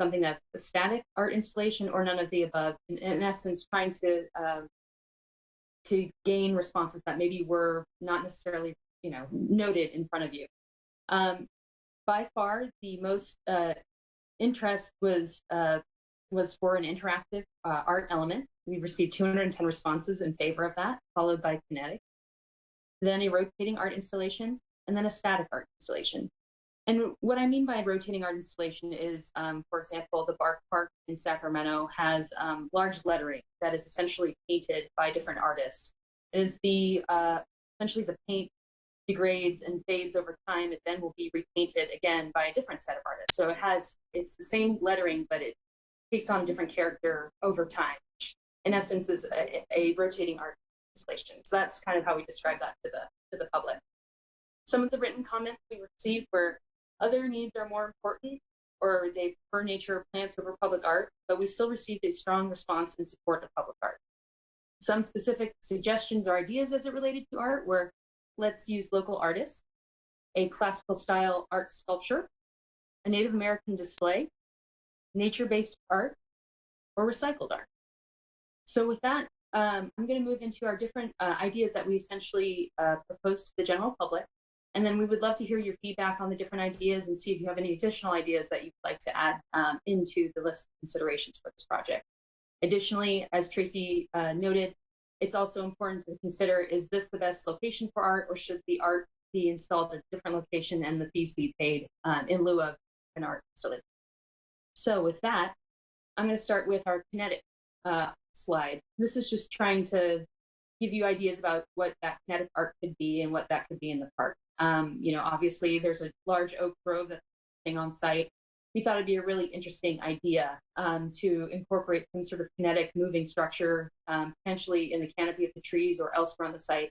something that's a static art installation, or none of the above. In essence, trying to gain responses that maybe were not necessarily, noted in front of you. By far, the most interest was for an interactive art element. We've received 210 responses in favor of that, followed by kinetic, then a rotating art installation, and then a static art installation. And what I mean by a rotating art installation is, for example, the Bark Park in Sacramento has large lettering that is essentially painted by different artists. It is essentially the paint degrades and fades over time. It then will be repainted again by a different set of artists. So it's the same lettering, but it takes on a different character over time, which in essence is a rotating art installation. So that's kind of how we describe that to the public. Some of the written comments we received were, other needs are more important, or they prefer nature or plants over public art, but we still received a strong response in support of public art. Some specific suggestions or ideas as it related to art were, let's use local artists, a classical style art sculpture, a Native American display, nature-based art, or recycled art. So with that, I'm going to move into our different ideas that we essentially proposed to the general public. And then we would love to hear your feedback on the different ideas and see if you have any additional ideas that you'd like to add into the list of considerations for this project. Additionally, as Tracy noted, it's also important to consider, is this the best location for art, or should the art be installed at a different location and the fees be paid in lieu of an art installation? So with that, I'm going to start with our kinetic slide. This is just trying to give you ideas about what that kinetic art could be and what that could be in the park. Obviously there's a large oak grove that's on site. We thought it'd be a really interesting idea to incorporate some sort of kinetic moving structure, potentially in the canopy of the trees or elsewhere on the site,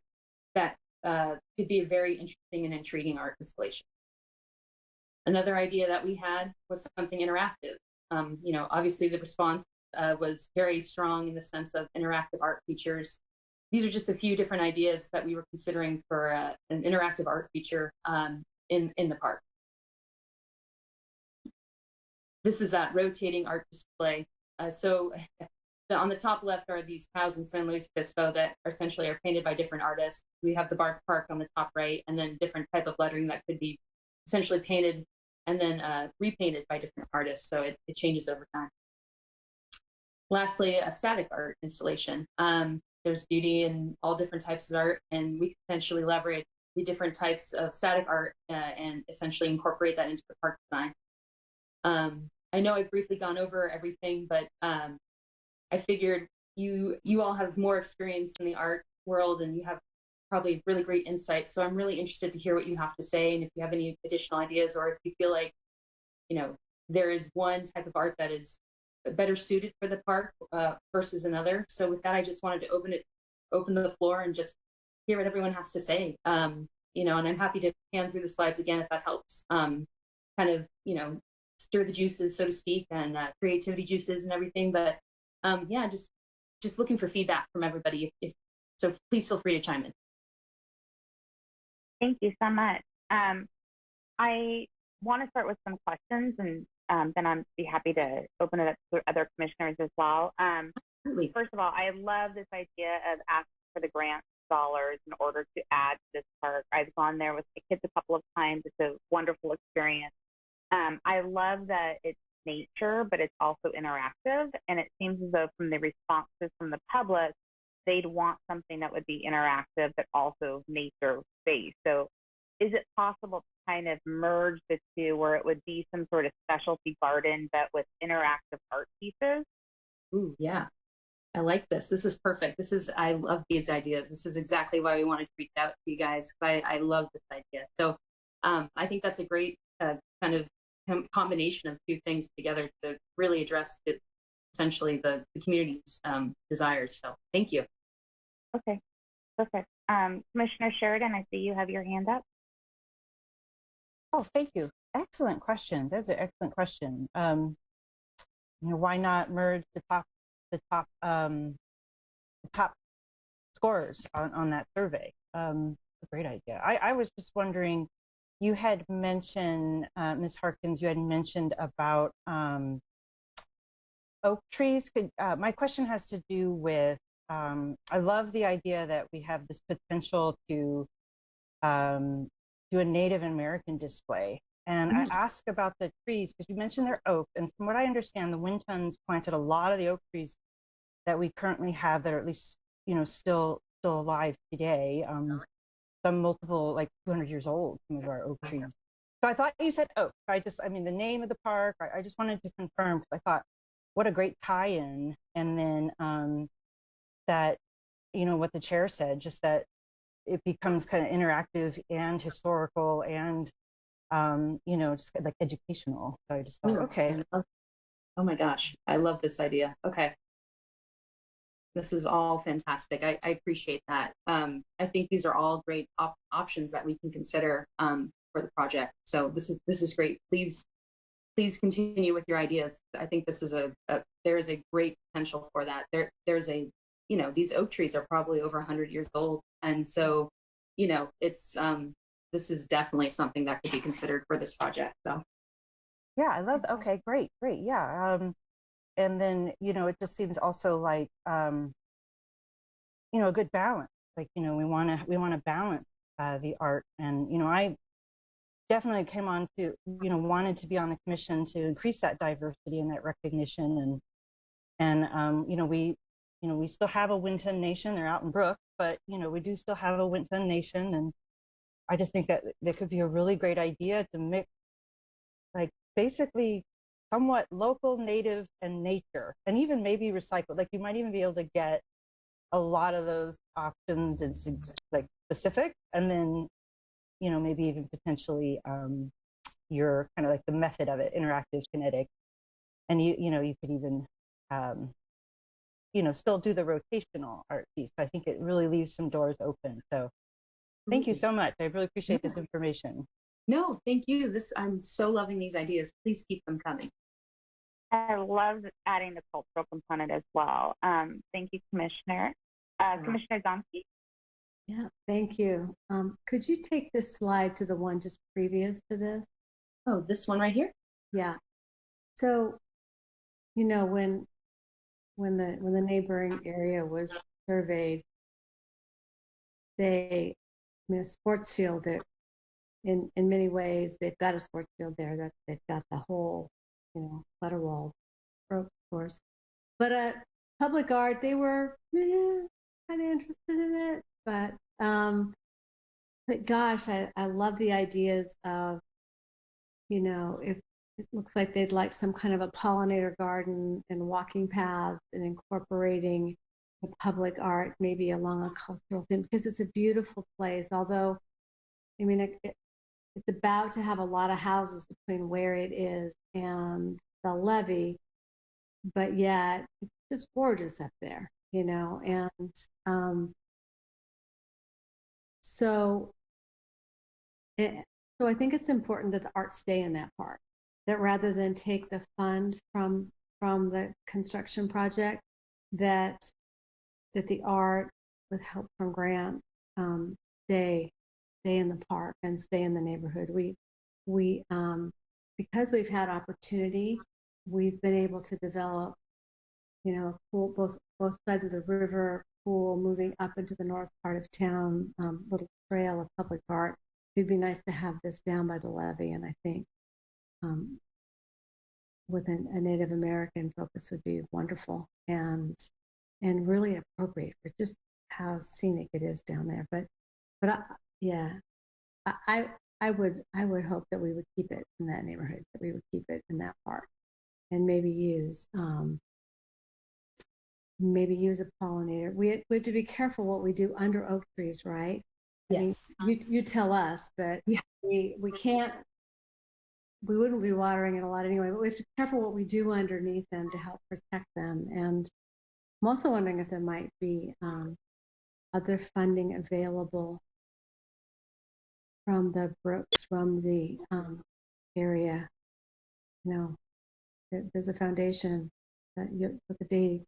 that could be a very interesting and intriguing art installation. Another idea that we had was something interactive. Obviously the response was very strong in the sense of interactive art features. These are just a few different ideas that we were considering for an interactive art feature in the park. This is that rotating art display. On the top left are these cows in San Luis Obispo that essentially are painted by different artists. We have the Bark Park on the top right, and then different type of lettering that could be essentially painted and then repainted by different artists. So it changes over time. Lastly, a static art installation. there's beauty in all different types of art, and we could potentially leverage the different types of static art and essentially incorporate that into the park design. I know I've briefly gone over everything, but I figured you all have more experience in the art world, and you have probably really great insights. So I'm really interested to hear what you have to say, and if you have any additional ideas, or if you feel like, you know, there is one type of art that is better suited for the park versus another. So with that, I just wanted to open the floor and just hear what everyone has to say. You know, and I'm happy to hand through the slides again if that helps. Kind of, you know, stir the juices, so to speak, and creativity juices and everything. But yeah, just looking for feedback from everybody. If so, please feel free to chime in. Thank you so much. I want to start with some questions, and then I'd be happy to open it up to other commissioners as well. First of all, I love this idea of asking for the grant dollars in order to add to this park. I've gone there with my kids a couple of times. It's a wonderful experience. I love that it's nature, but it's also interactive. And it seems as though from the responses from the public, they'd want something that would be interactive, but also nature-based. So is it possible to kind of merge the two, where it would be some sort of specialty garden, but with interactive art pieces? Ooh, yeah. I like this. This is perfect. I love these ideas. This is exactly why we wanted to reach out to you guys. I love this idea. So I think that's a great kind of combination of two things together to really address essentially the community's desires. So thank you. Okay, perfect. Commissioner Sheridan, I see you have your hand up. Oh, thank you. Excellent question. That's an excellent question. You know, why not merge the top scorers on that survey? A great idea. I was just wondering, you had mentioned, Ms. Harkins, you had mentioned about oak trees. My question has to do with, I love the idea that we have this potential to do a Native American display. And I ask about the trees because you mentioned they're oak. And from what I understand, the Wintons planted a lot of the oak trees that we currently have that are at least, you know, still alive today. Some multiple, like 200 years old, some of our oak trees. So I thought you said oak. I mean, the name of the park, I just wanted to confirm, because I thought, what a great tie-in. And then that, you know, what the chair said, just that it becomes kind of interactive and historical and, you know, just like educational. So I just thought, okay. Oh my gosh, I love this idea. Okay. This is all fantastic. I appreciate that. I think these are all great options that we can consider for the project. So this is great. Please continue with your ideas. I think this is there is a great potential for that. There's a, you know, these oak trees are probably over 100 years old, and so, you know, it's this is definitely something that could be considered for this project. So yeah, I love. Okay, great, yeah. And then, you know, it just seems also like, you know, a good balance. Like, you know, we want to balance the art. And, you know, I definitely came on to, you know, wanted to be on the commission to increase that diversity and that recognition. And you know, we still have a Winton Nation. They're out in Brook, but, you know, we do still have a Winton Nation. And I just think that there could be a really great idea to mix, like, basically somewhat local, native, and nature, and even maybe recycled. Like, you might even be able to get a lot of those options and like specific, and then, you know, maybe even potentially your kind of like the method of it, interactive, kinetic, and you know, you could even you know, still do the rotational art piece. I think it really leaves some doors open. So thank you so much. I really appreciate this information. No, thank you. I'm so loving these ideas. Please keep them coming. I love adding the cultural component as well. Thank you, Commissioner. Commissioner Domke? Yeah, thank you. Could you take this slide to the one just previous to this? Oh, this one right here? Yeah. So, you know, when the neighboring area was surveyed, they, in a sports field, that in many ways they've got a sports field there, that they've got the whole, you know, clutter wall, of course. But public art, they were kind kind of interested in it, but gosh, I love the ideas of, if it looks like they'd like some kind of a pollinator garden and walking paths and incorporating the public art maybe along a cultural theme, because it's a beautiful place. Although, I mean, it's about to have a lot of houses between where it is and the levee, but yet it's just gorgeous up there, and so so I think it's important that the art stay in that park, that rather than take the fund from the construction project, that the art, with help from grants, stay in the park and stay in the neighborhood. We because we've had opportunity, we've been able to develop, pool, both sides of the river, pool moving up into the north part of town, little trail of public art. It'd be nice to have this down by the levee, and I think with a Native American focus would be wonderful and really appropriate for just how scenic it is down there. But I would hope that we would keep it in that neighborhood, that we would keep it in that park, and maybe use a pollinator. We have to be careful what we do under oak trees, right? Yes. I mean, you tell us, but yeah. we can't. We wouldn't be watering it a lot anyway, but we have to be careful what we do underneath them to help protect them. And I'm also wondering if there might be other funding available from the Brooks Rumsey area. There's a foundation that the Day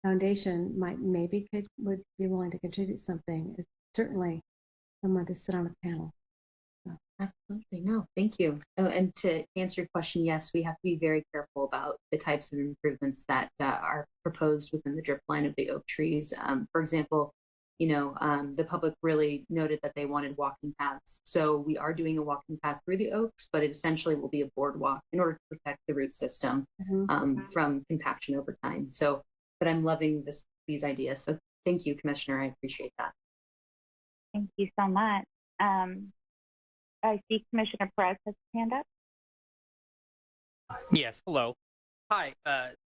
Foundation would be willing to contribute something. It's certainly someone to sit on a panel. Absolutely. No, thank you. Oh, and to answer your question, yes, we have to be very careful about the types of improvements that are proposed within the drip line of the oak trees. For example, the public really noted that they wanted walking paths. So we are doing a walking path through the oaks, but it essentially will be a boardwalk in order to protect the root system from compaction over time. So, but I'm loving these ideas. So thank you, Commissioner. I appreciate that. Thank you so much. I see Commissioner Perez has his hand up. Yes, hello. Hi.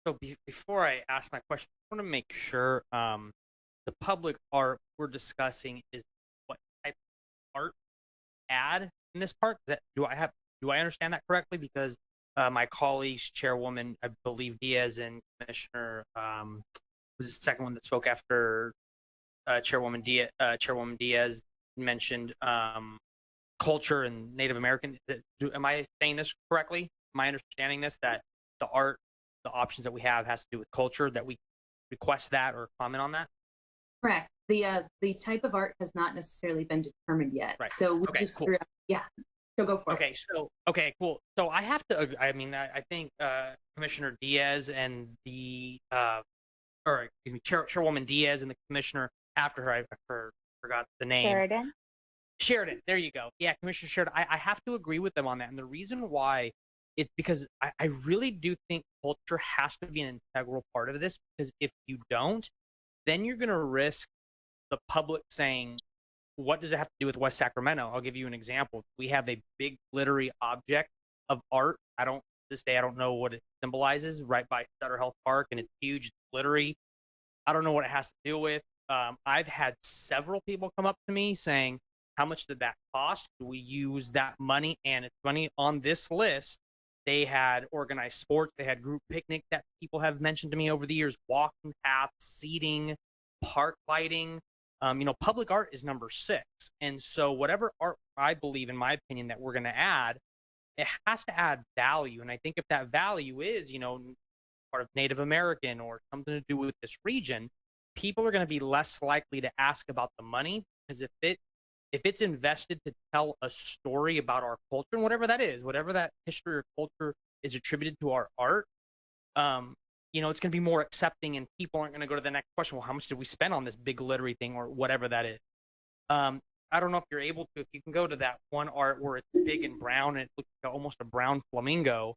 So before I ask my question, I want to make sure the public art we're discussing is what type of art add in this part. Do I understand that correctly? Because my colleagues, Chairwoman, I believe Diaz, and Commissioner was the second one that spoke after Chairwoman Diaz mentioned culture and Native American. Am I saying this correctly? Am I understanding this, that the art, the options that we have has to do with culture, that we request that or comment on that? Correct. The type of art has not necessarily been determined yet. Right. So we just cool. So go for it. Okay, cool. So I have to. I mean, I think Commissioner Diaz and Chairwoman Diaz and the commissioner after her, I forgot the name. Sheridan. There you go. Yeah, Commissioner Sheridan. I have to agree with them on that, and the reason why it's because I really do think culture has to be an integral part of this. Because if you don't, then you're going to risk the public saying, what does it have to do with West Sacramento? I'll give you an example. We have a big glittery object of art. I don't know what it symbolizes, right by Sutter Health Park, and it's huge, it's glittery. I don't know what it has to do with. I've had several people come up to me saying, how much did that cost? Do we use that money? And it's funny, on this list, they had organized sports, they had group picnic that people have mentioned to me over the years, walking paths, seating, park lighting. Public art is number 6. And so whatever art, I believe, in my opinion, that we're going to add, it has to add value. And I think if that value is, part of Native American or something to do with this region, people are going to be less likely to ask about the money, because if it's invested to tell a story about our culture, and whatever that is, whatever that history or culture is attributed to our art, it's going to be more accepting, and people aren't going to go to the next question, well, how much did we spend on this big glittery thing or whatever that is? I don't know if you're able to, if you can go to that one art where it's big and brown and it looks like almost a brown flamingo.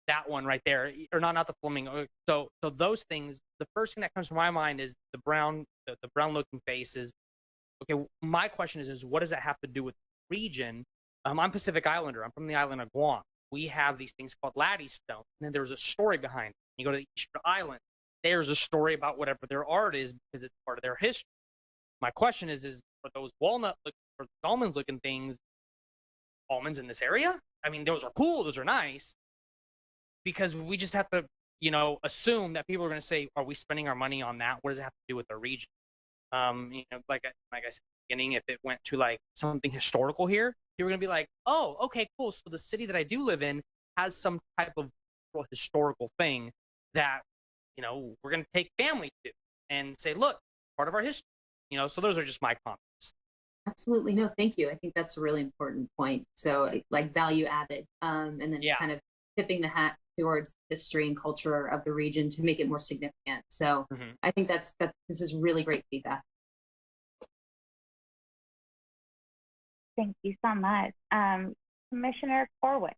that one right there, or not the flamingo. So those things, the first thing that comes to my mind is the brown looking faces. Okay, my question is what does that have to do with the region? I'm Pacific Islander. I'm from the island of Guam. We have these things called laddie stone, and then there's a story behind it. You go to the Easter Island, there's a story about whatever their art is because it's part of their history. My question is are those walnut or almond looking things almonds in this area? I mean, those are cool, those are nice, because we just have to, assume that people are going to say, are we spending our money on that? What does it have to do with the region? Like I said at the beginning, if it went to like something historical here, you're going to be like, oh, okay, cool. So the city that I do live in has some type of historical thing that, we're going to take family to and say, look, part of our history, so those are just my comments. Absolutely. No, thank you. I think that's a really important point. So like value added, and then kind of tipping the hat towards history and culture of the region to make it more significant. So I think this is really great feedback. Thank you so much. Commissioner Corwin.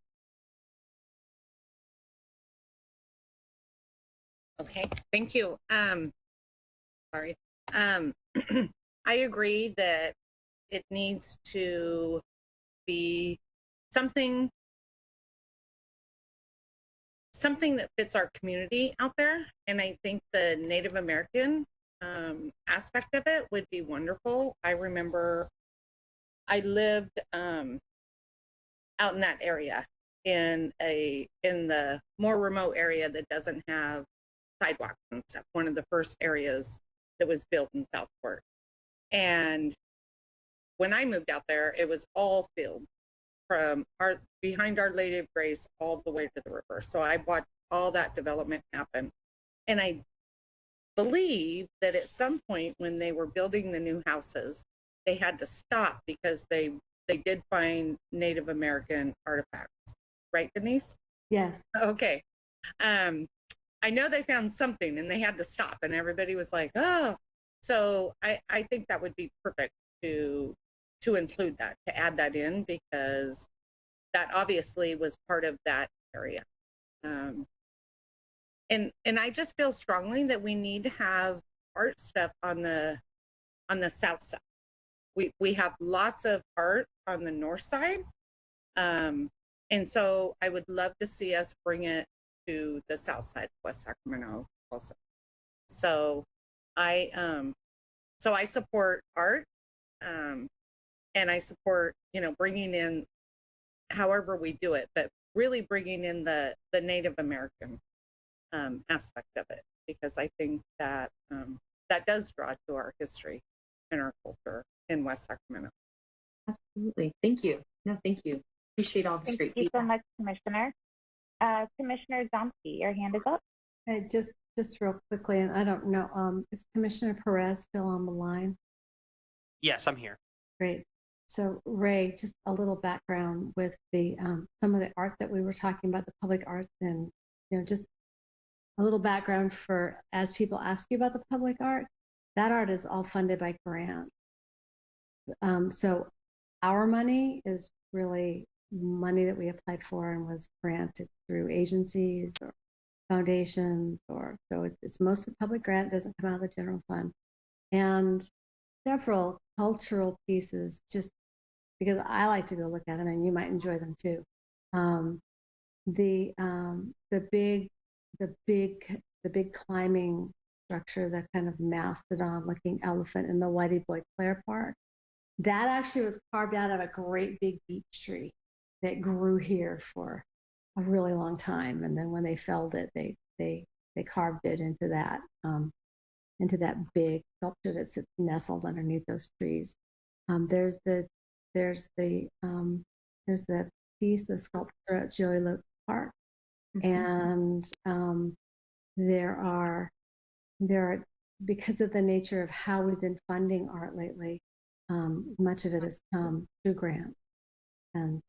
Okay, thank you. Sorry. I agree that it needs to be something that fits our community out there. And I think the Native American aspect of it would be wonderful. I remember I lived out in that area in the more remote area that doesn't have sidewalks and stuff. One of the first areas that was built in Southport. And when I moved out there, it was all field from behind Our Lady of Grace all the way to the river. So I watched all that development happen. And I believe that at some point when they were building the new houses, they had to stop because they did find Native American artifacts. Right, Denise? Yes. Okay. I know they found something and they had to stop and everybody was like, oh. So I think that would be perfect to include that, to add that in, because that obviously was part of that area. And I just feel strongly that we need to have art stuff on the south side. We have lots of art on the north side. And so I would love to see us bring it to the south side of West Sacramento also. So I support art, and I support, bringing in however we do it, but really bringing in the Native American aspect of it, because I think that that does draw to our history and our culture in West Sacramento. Absolutely. Thank you. No, thank you. Appreciate all this great feedback. Thank you so much, Commissioner. Commissioner Zomsky, your hand is up. Just real quickly, and I don't know, is Commissioner Perez still on the line? Yes, I'm here. Great. So Ray, just a little background with the some of the art that we were talking about, the public art, and just a little background for as people ask you about the public art, that art is all funded by grant. So our money is really money that we applied for and was granted through agencies or foundations, or so it's mostly public grant, doesn't come out of the general fund. And several cultural pieces, just because I like to go look at them and you might enjoy them too. The big climbing structure, that kind of mastodon looking elephant in the Whitey Boy Clare Park, that actually was carved out of a great big beech tree that grew here for a really long time. And then when they felled it, they carved it into that big sculpture that sits nestled underneath those trees. There's the piece, the sculpture at Joey Loke Park, and there are because of the nature of how we've been funding art lately, much of it has come through grants, and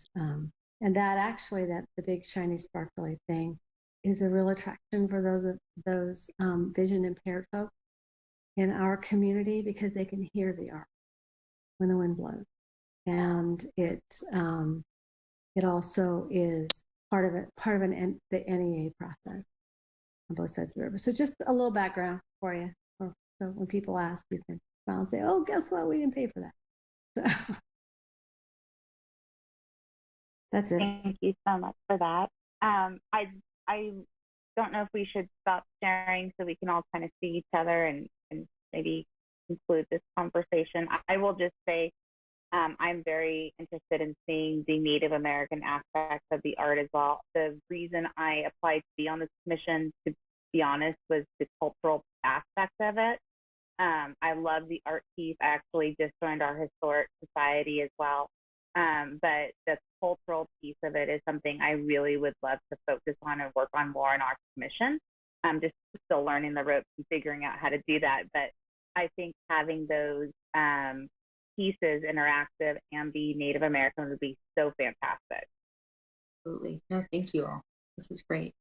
that actually, that the big shiny sparkly thing is a real attraction for those vision impaired folks in our community, because they can hear the art when the wind blows. And it also is part of the NEA process on both sides of the river. So just a little background for you. So when people ask, you can smile and say, oh, guess what? We didn't pay for that. So that's it. Thank you so much for that. I don't know if we should stop sharing so we can all kind of see each other and maybe conclude this conversation. I will just say I'm very interested in seeing the Native American aspects of the art as well. The reason I applied to be on this commission, to be honest, was the cultural aspect of it. I love the art piece. I actually just joined our historic society as well. But the cultural piece of it is something I really would love to focus on and work on more in our commission. I'm just still learning the ropes and figuring out how to do that. But I think having those pieces interactive and be Native American would be so fantastic. Absolutely. No, thank you all. This is great.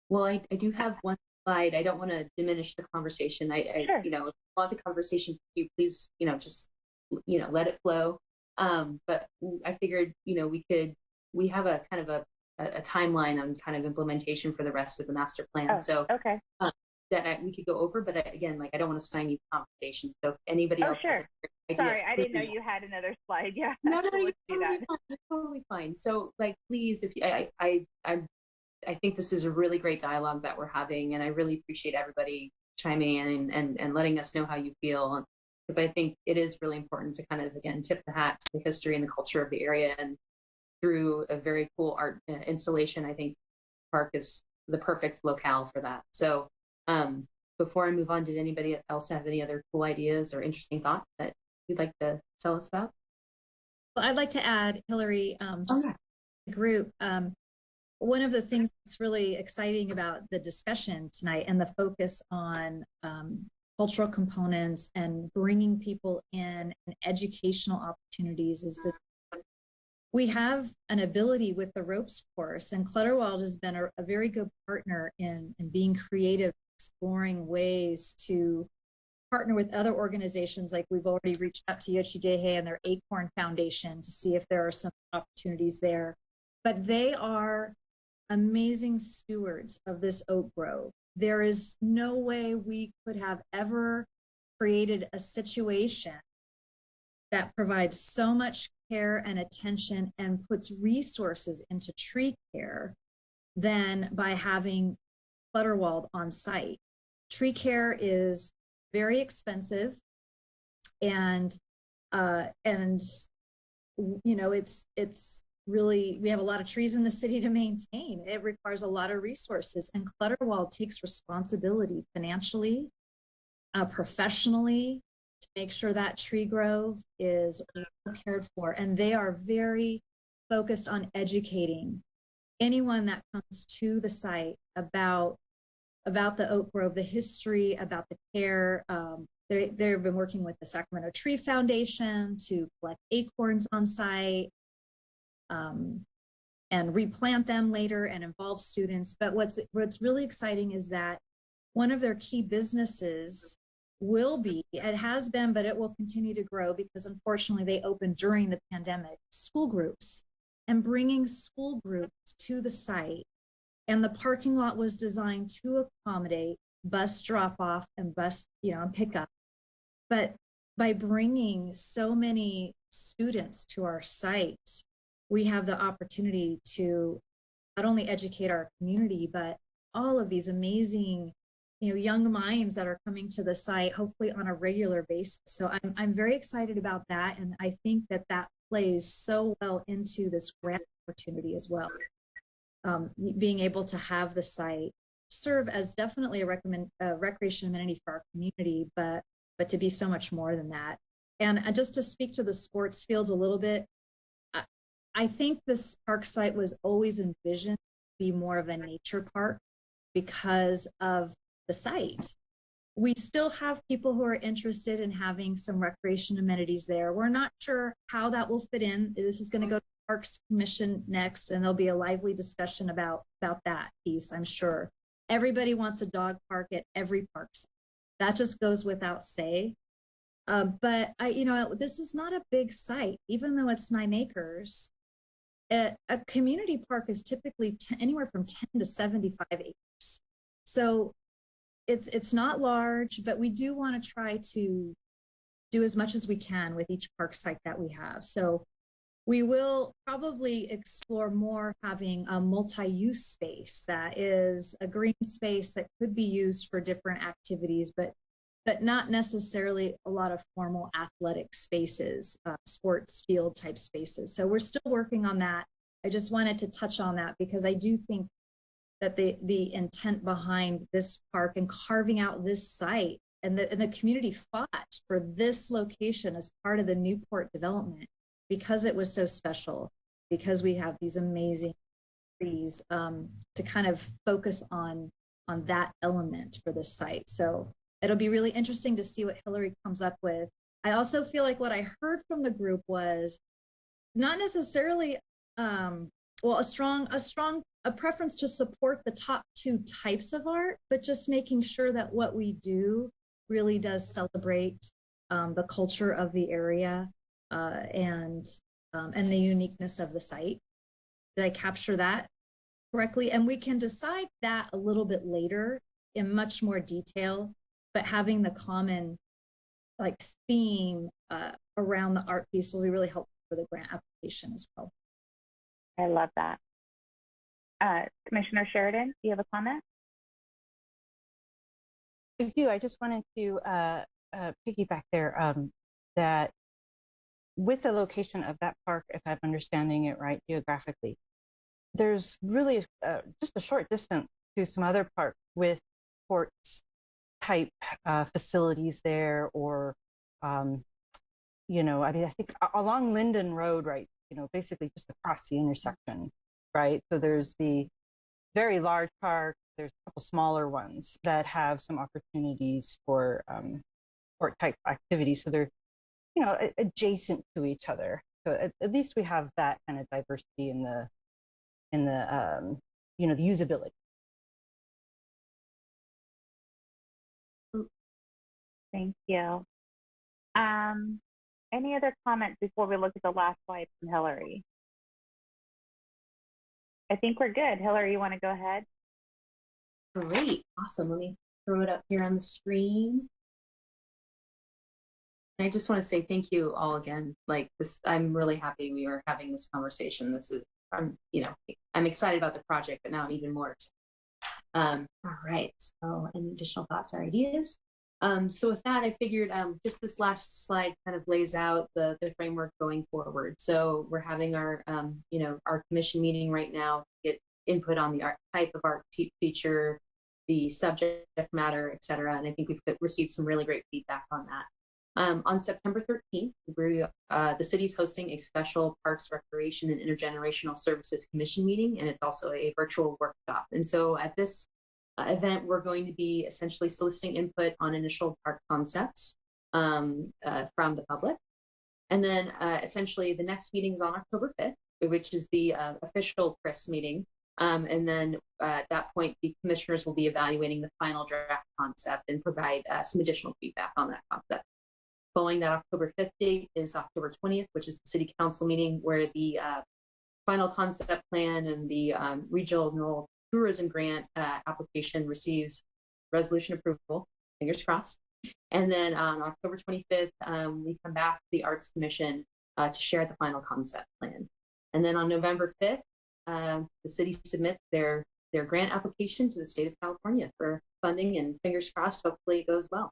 Well, I do have one slide. I don't want to diminish the conversation. Sure. If you want the conversation, please, just, let it flow. But I figured, we have a kind of a timeline on kind of implementation for the rest of the master plan. Oh, so okay. That we could go over, but again, I don't want to stymie the conversation. So if anybody else has ideas, sorry, I didn't know you had another slide. Yeah. No, so you're totally fine. You're totally fine. So please, if I think this is a really great dialogue that we're having, and I really appreciate everybody chiming in and letting us know how you feel, because I think it is really important to kind of, again, tip the hat to the history and the culture of the area. And through a very cool art installation, I think Park is the perfect locale for that. So before I move on, did anybody else have any other cool ideas or interesting thoughts that you'd like to tell us about? Well, I'd like to add, Hillary, the group. One of the things that's really exciting about the discussion tonight and the focus on cultural components and bringing people in and educational opportunities is that we have an ability with the ropes course, and Clutterwald has been a very good partner in being creative, exploring ways to partner with other organizations. Like we've already reached out to Yochidehe and their Acorn Foundation to see if there are some opportunities there. But they are amazing stewards of this oak grove. There is no way we could have ever created a situation that provides so much care and attention and puts resources into tree care than by having Clutterwald on site. Tree care is very expensive, and it's really, we have a lot of trees in the city to maintain. It requires a lot of resources, and Clutterwald takes responsibility financially, professionally, to make sure that tree grove is well cared for. And they are very focused on educating anyone that comes to the site about the oak grove, the history, about the care. They've been working with the Sacramento Tree Foundation to collect acorns on site and replant them later and involve students. But what's really exciting is that one of their key businesses will be, it has been, but it will continue to grow because unfortunately they opened during the pandemic, school groups, and bringing school groups to the site. And the parking lot was designed to accommodate bus drop off and bus, and pickup. But by bringing so many students to our site, we have the opportunity to not only educate our community, but all of these amazing, young minds that are coming to the site, hopefully on a regular basis. So I'm very excited about that. And I think that plays so well into this grant opportunity as well. Being able to have the site serve as definitely a recreation amenity for our community, but to be so much more than that. And just to speak to the sports fields a little bit, I think this park site was always envisioned to be more of a nature park because of the site. We still have people who are interested in having some recreation amenities there. We're not sure how that will fit in. This is going to go to the Parks Commission next, and there'll be a lively discussion about that piece, I'm sure. Everybody wants a dog park at every park site. That just goes without say. But this is not a big site, even though it's 9 acres. a community park is typically anywhere from 10 to 75 acres. So it's not large, but we do want to try to do as much as we can with each park site that we have. So we will probably explore more having a multi-use space that is a green space that could be used for different activities, but not necessarily a lot of formal athletic spaces, sports field type spaces. So we're still working on that. I just wanted to touch on that because I do think that the intent behind this park and carving out this site and the community fought for this location as part of the Newport development because it was so special, because we have these amazing trees to kind of focus on that element for this site. So it'll be really interesting to see what Hillary comes up with. I also feel like what I heard from the group was not necessarily a preference to support the top two types of art, but just making sure that what we do really does celebrate the culture of the area and the uniqueness of the site. Did I capture that correctly? And we can decide that a little bit later in much more detail, but having the common like theme around the art piece will be really helpful for the grant application as well. I love that. Commissioner Sheridan, do you have a comment? I do. I just wanted to piggyback there that with the location of that park, if I'm understanding it right geographically, there's really just a short distance to some other parks with sports type facilities there, or you know, I mean, I think along Linden Road, right, you know, basically just across the intersection, right? So there's the very large park, there's a couple smaller ones that have some opportunities for sport type activities. So they're, you know, adjacent to each other. So at least we have that kind of diversity in the you know, the usability. Thank you. Any other comments before we look at the last slide from Hillary? I think we're good. Hillary, you want to go ahead? Great. Awesome. Let me throw it up here on the screen. And I just want to say thank you all again. Like this, I'm really happy we are having this conversation. This is, you know, I'm excited about the project, but now I'm even more excited. All right. So any additional thoughts or ideas? So with that, I figured just this last slide kind of lays out the framework going forward. So we're having our, you know, our commission meeting right now to get input on the art, type of art feature, the subject matter, et cetera. And I think we've received some really great feedback on that. On September 13th, the city's hosting a special Parks, Recreation, and Intergenerational Services Commission meeting, and it's also a virtual workshop. And so at this event, we're going to be essentially soliciting input on initial park concepts from the public. And then essentially the next meeting is on October 5th, which is the official press meeting. And then at that point, the commissioners will be evaluating the final draft concept and provide some additional feedback on that concept. Following that October 5th date is October 20th, which is the city council meeting where the final concept plan and the regional tourism grant application receives resolution approval, fingers crossed. And then on October 25th, we come back to the Arts Commission to share the final concept plan. And then on November 5th, the city submits their grant application to the state of California for funding, and fingers crossed, hopefully it goes well.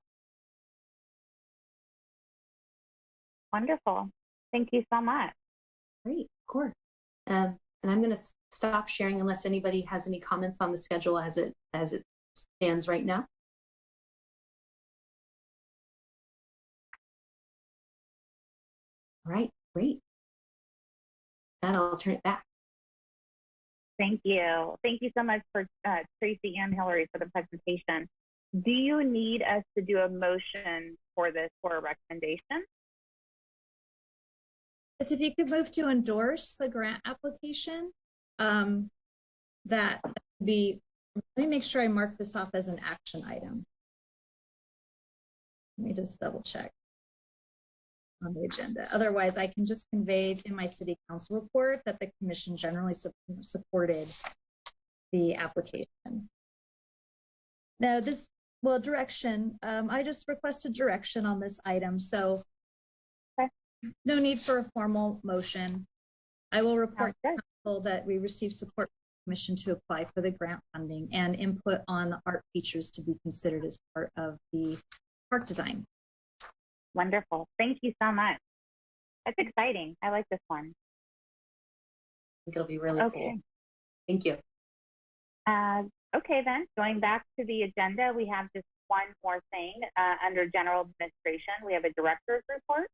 Wonderful. Thank you so much. Great, of course. And I'm going to stop sharing unless anybody has any comments on the schedule as it stands right now. All right, great. And I'll turn it back. Thank you. Thank you so much for Tracy and Hillary for the presentation. Do you need us to do a motion for this for a recommendation? Yes, if you could move to endorse the grant application, that would be, let me make sure I mark this off as an action item. Let me just double check. on the agenda. Otherwise, I can just convey in my city council report that the commission generally supported the application. Now direction, I just requested direction on this item, so no need for a formal motion. I will report to council that we received support from the commission to apply for the grant funding and input on the art features to be considered as part of the park design. Wonderful. Thank you so much. That's exciting. I like this one. I think it'll be really cool. Thank you. Okay, then, going back to the agenda, we have just one more thing. Under general administration, we have a director's report.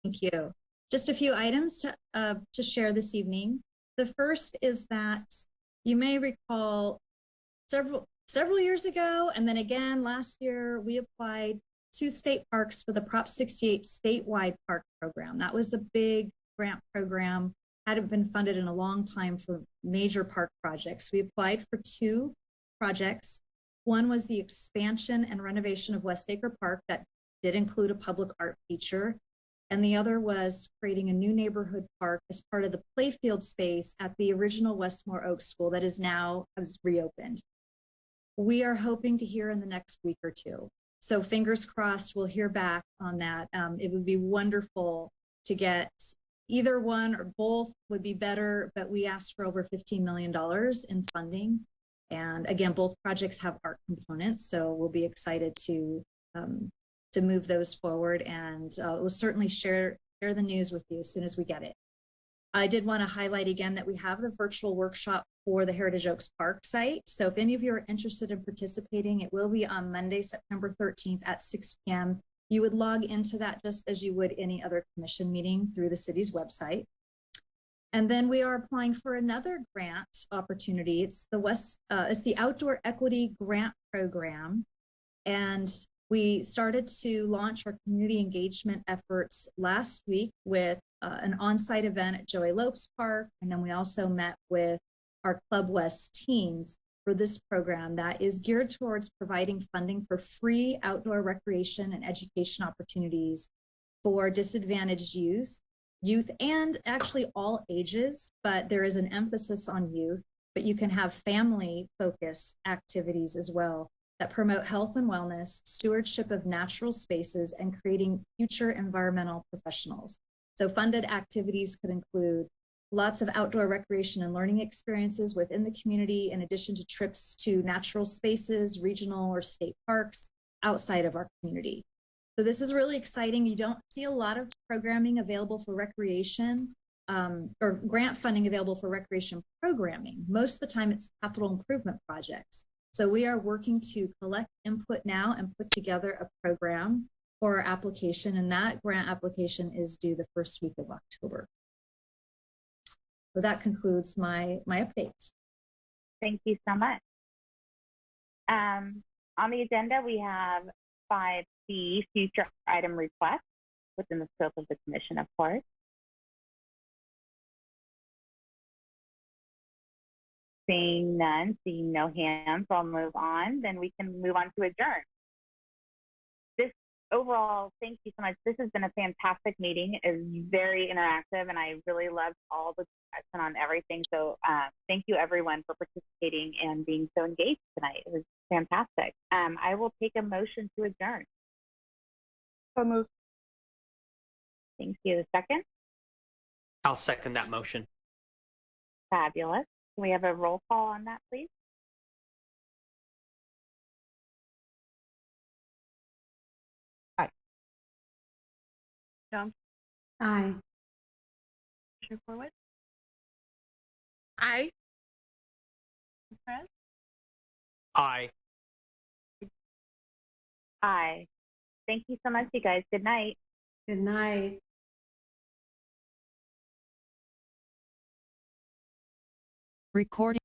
Thank you. Just a few items to share this evening. The first is that you may recall several years ago, and then again last year, we applied to state parks for the Prop 68 statewide park program. That was the big grant program, hadn't been funded in a long time for major park projects. We applied for 2 projects. One was the expansion and renovation of Westacre Park that did include a public art feature. And the other was creating a new neighborhood park as part of the playfield space at the original Westmore Oaks School that is now reopened. We are hoping to hear in the next week or 2. So fingers crossed we'll hear back on that. It would be wonderful to get either one or both would be better, but we asked for over $15 million in funding. And again, both projects have art components, so we'll be excited to move those forward, and we'll certainly share the news with you as soon as we get it. I did want to highlight again that we have the virtual workshop for the Heritage Oaks Park site. So if any of you are interested in participating, it will be on Monday, September 13th at 6 p.m. You would log into that just as you would any other commission meeting through the city's website. And then we are applying for another grant opportunity. It's the Outdoor Equity Grant Program. And we started to launch our community engagement efforts last week with an on-site event at Joey Lopes Park. And then we also met with our Club West teams for this program that is geared towards providing funding for free outdoor recreation and education opportunities for disadvantaged youth and actually all ages, but there is an emphasis on youth, but you can have family focused activities as well that promote health and wellness, stewardship of natural spaces, and creating future environmental professionals. So funded activities could include lots of outdoor recreation and learning experiences within the community, in addition to trips to natural spaces, regional or state parks outside of our community. So this is really exciting. You don't see a lot of programming available for recreation or grant funding available for recreation programming. Most of the time it's capital improvement projects. So we are working to collect input now and put together a program for our application, and that grant application is due the first week of October. So that concludes my updates. Thank you so much. On the agenda, we have 5C, future item requests within the scope of the commission, of course. Seeing none, seeing no hands, I'll move on. Then we can move on to adjourn. Overall, thank you so much. This has been a fantastic meeting. It was very interactive, and I really loved all the discussion on everything. So thank you, everyone, for participating and being so engaged tonight. It was fantastic. I will take a motion to adjourn. So moved. Thank you. Second? I'll second that motion. Fabulous. Can we have a roll call on that, please? Jones? Aye. Commissioner Corwin? Aye. Perez? Aye. Aye. Thank you so much, you guys. Good night. Good night. Recording.